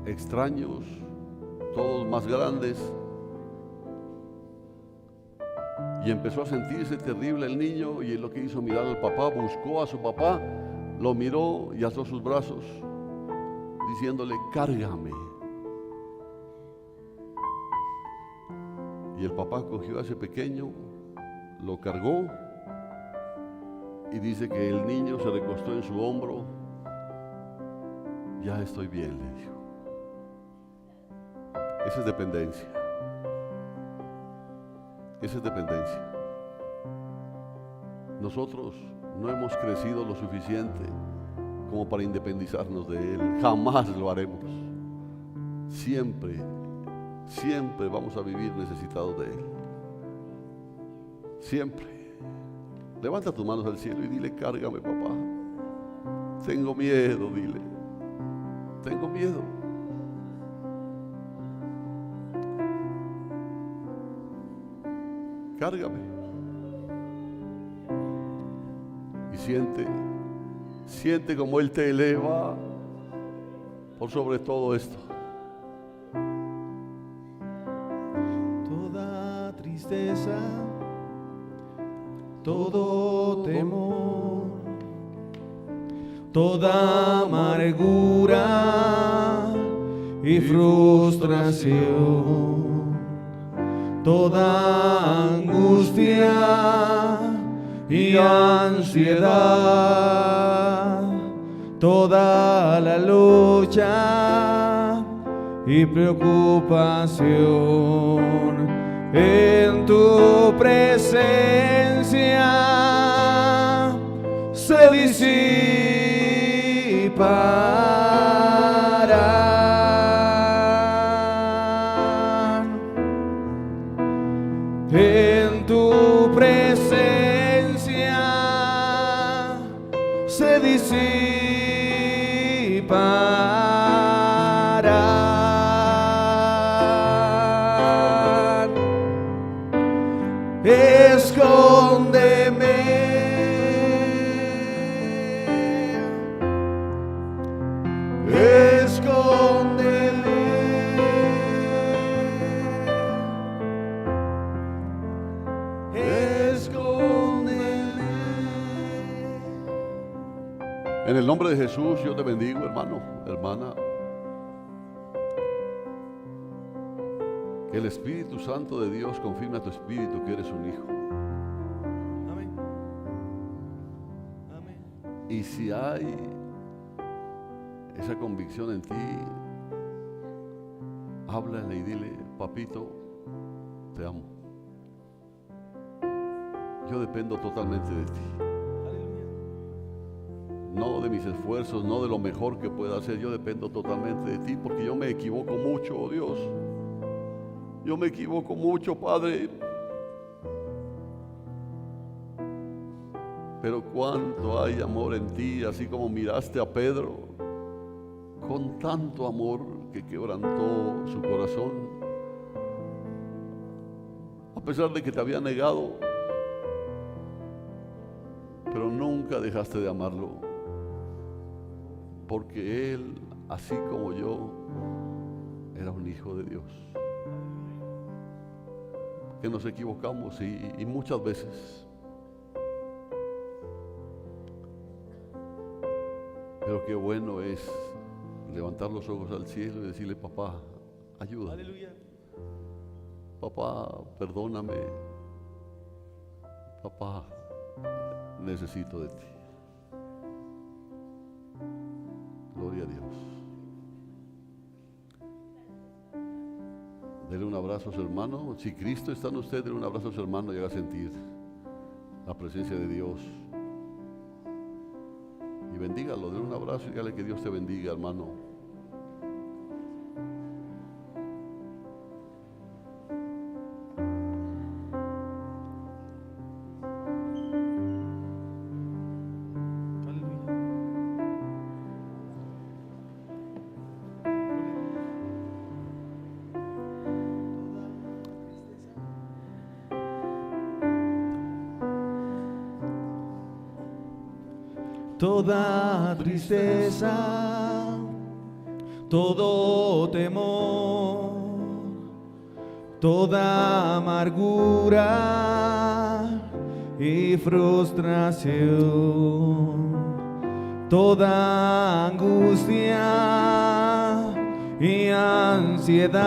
extraños, todos más grandes, y empezó a sentirse terrible el niño, y él lo que hizo, mirar al papá, buscó a su papá, lo miró y alzó sus brazos, diciéndole: cárgame. Y el papá cogió a ese pequeño, lo cargó, y dice que el niño se recostó en su hombro. Ya estoy bien, le dijo. Esa es dependencia. Esa es dependencia. Nosotros no hemos crecido lo suficiente como para independizarnos de Él. Jamás lo haremos. Siempre, siempre vamos a vivir necesitados de Él. Siempre. Levanta tus manos al cielo y dile: cárgame, papá. Tengo miedo, dile. Tengo miedo. Cárgame. Y siente como Él te eleva por sobre todo esto. Toda tristeza todo temor, toda amargura y frustración, toda angustia y ansiedad, toda la lucha y preocupación en tu presencia se disiparán. En tu presencia se disiparán. Escóndeme, escóndeme, escóndeme. En el nombre de Jesús yo te bendigo, hermano, hermana. Que el Espíritu Santo de Dios confirme a tu espíritu que eres un hijo. Amén. Amén. Y si hay esa convicción en ti, háblale y dile: papito, te amo. Yo dependo totalmente de ti. No de mis esfuerzos, no de lo mejor que pueda hacer. Yo dependo totalmente de ti porque yo me equivoco mucho, oh Dios. Yo me equivoco mucho, Padre. Pero cuánto hay amor en ti, así como miraste a Pedro con tanto amor que quebrantó su corazón. A pesar de que te había negado, pero nunca dejaste de amarlo. Porque él, así como yo, era un hijo de Dios. Que nos equivocamos y muchas veces. Pero qué bueno es levantar los ojos al cielo y decirle: papá, ayúdame. Aleluya. Papá, perdóname. Papá, necesito de ti. Gloria a Dios. Dele un abrazo a su hermano. Si Cristo está en usted, dele un abrazo a su hermano y haga sentir la presencia de Dios. Y bendígalo, dele un abrazo y dígale que Dios te bendiga, hermano. Toda tristeza, todo temor, toda amargura y frustración, toda angustia y ansiedad,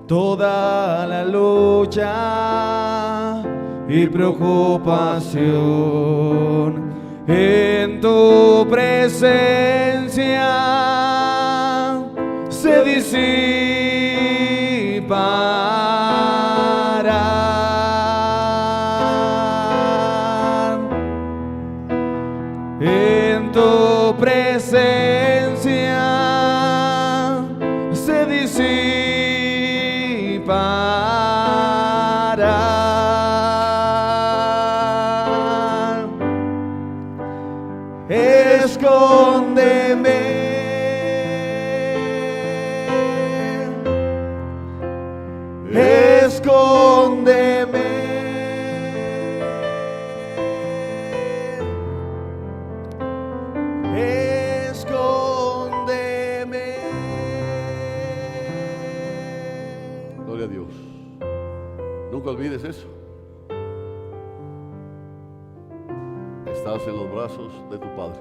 toda la lucha y preocupación en tu presencia se disiparán. En tu presencia se disiparán. Escóndeme, escóndeme, escóndeme. Gloria a Dios. Nunca olvides eso. estás en los brazos de tu Padre.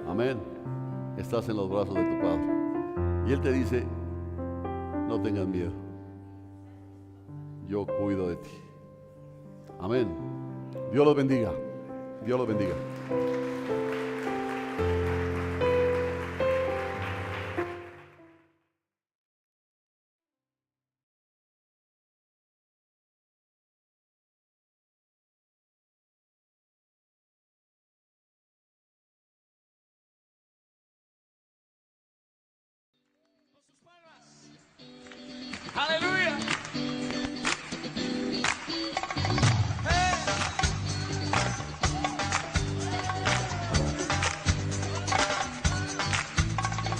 Amén. Estás en los brazos de tu Padre. Y Él te dice, no tengas miedo. Yo cuido de ti. Amén. Dios los bendiga. Dios los bendiga. Aleluya.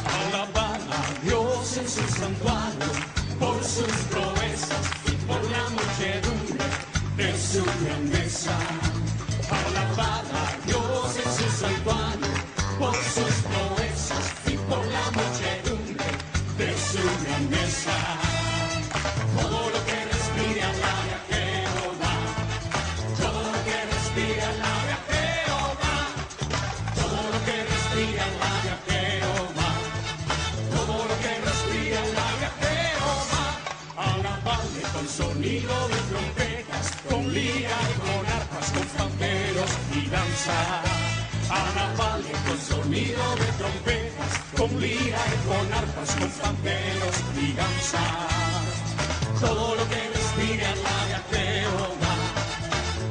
Alabar a Dios en su santuario por sus proezas y por la muchedumbre de su grandeza. Alabar a Dios en su santuario por sus proezas y por la muchedumbre de su grandeza. Todo lo que respire alabe a Jehová. Todo lo que respire alabe a Jehová. Todo lo que respire alabe a Jehová. Todo lo que respire alabe a Jehová. Alabarle con sonido de trompetas, con lira y con arpas, con panderos y danza. Alabarle con sonido de trompetas, con lira y con arpas, con panderos y danza. Todo lo que respire alabe a Jehová.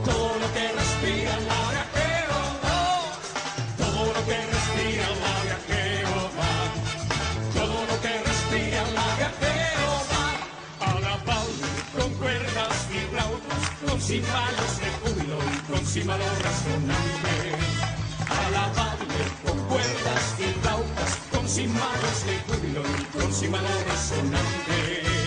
Todo lo que respire alabe a Jehová. Todo lo que respire alabe a Jehová. Todo lo que respire alabe a Jehová. Alabarle con cuerdas y flautas, con címbalos de júbilo y con címbalos resonantes. Alabarle con cuerdas y flautas, con címbalos de júbilo y con címbalos resonantes.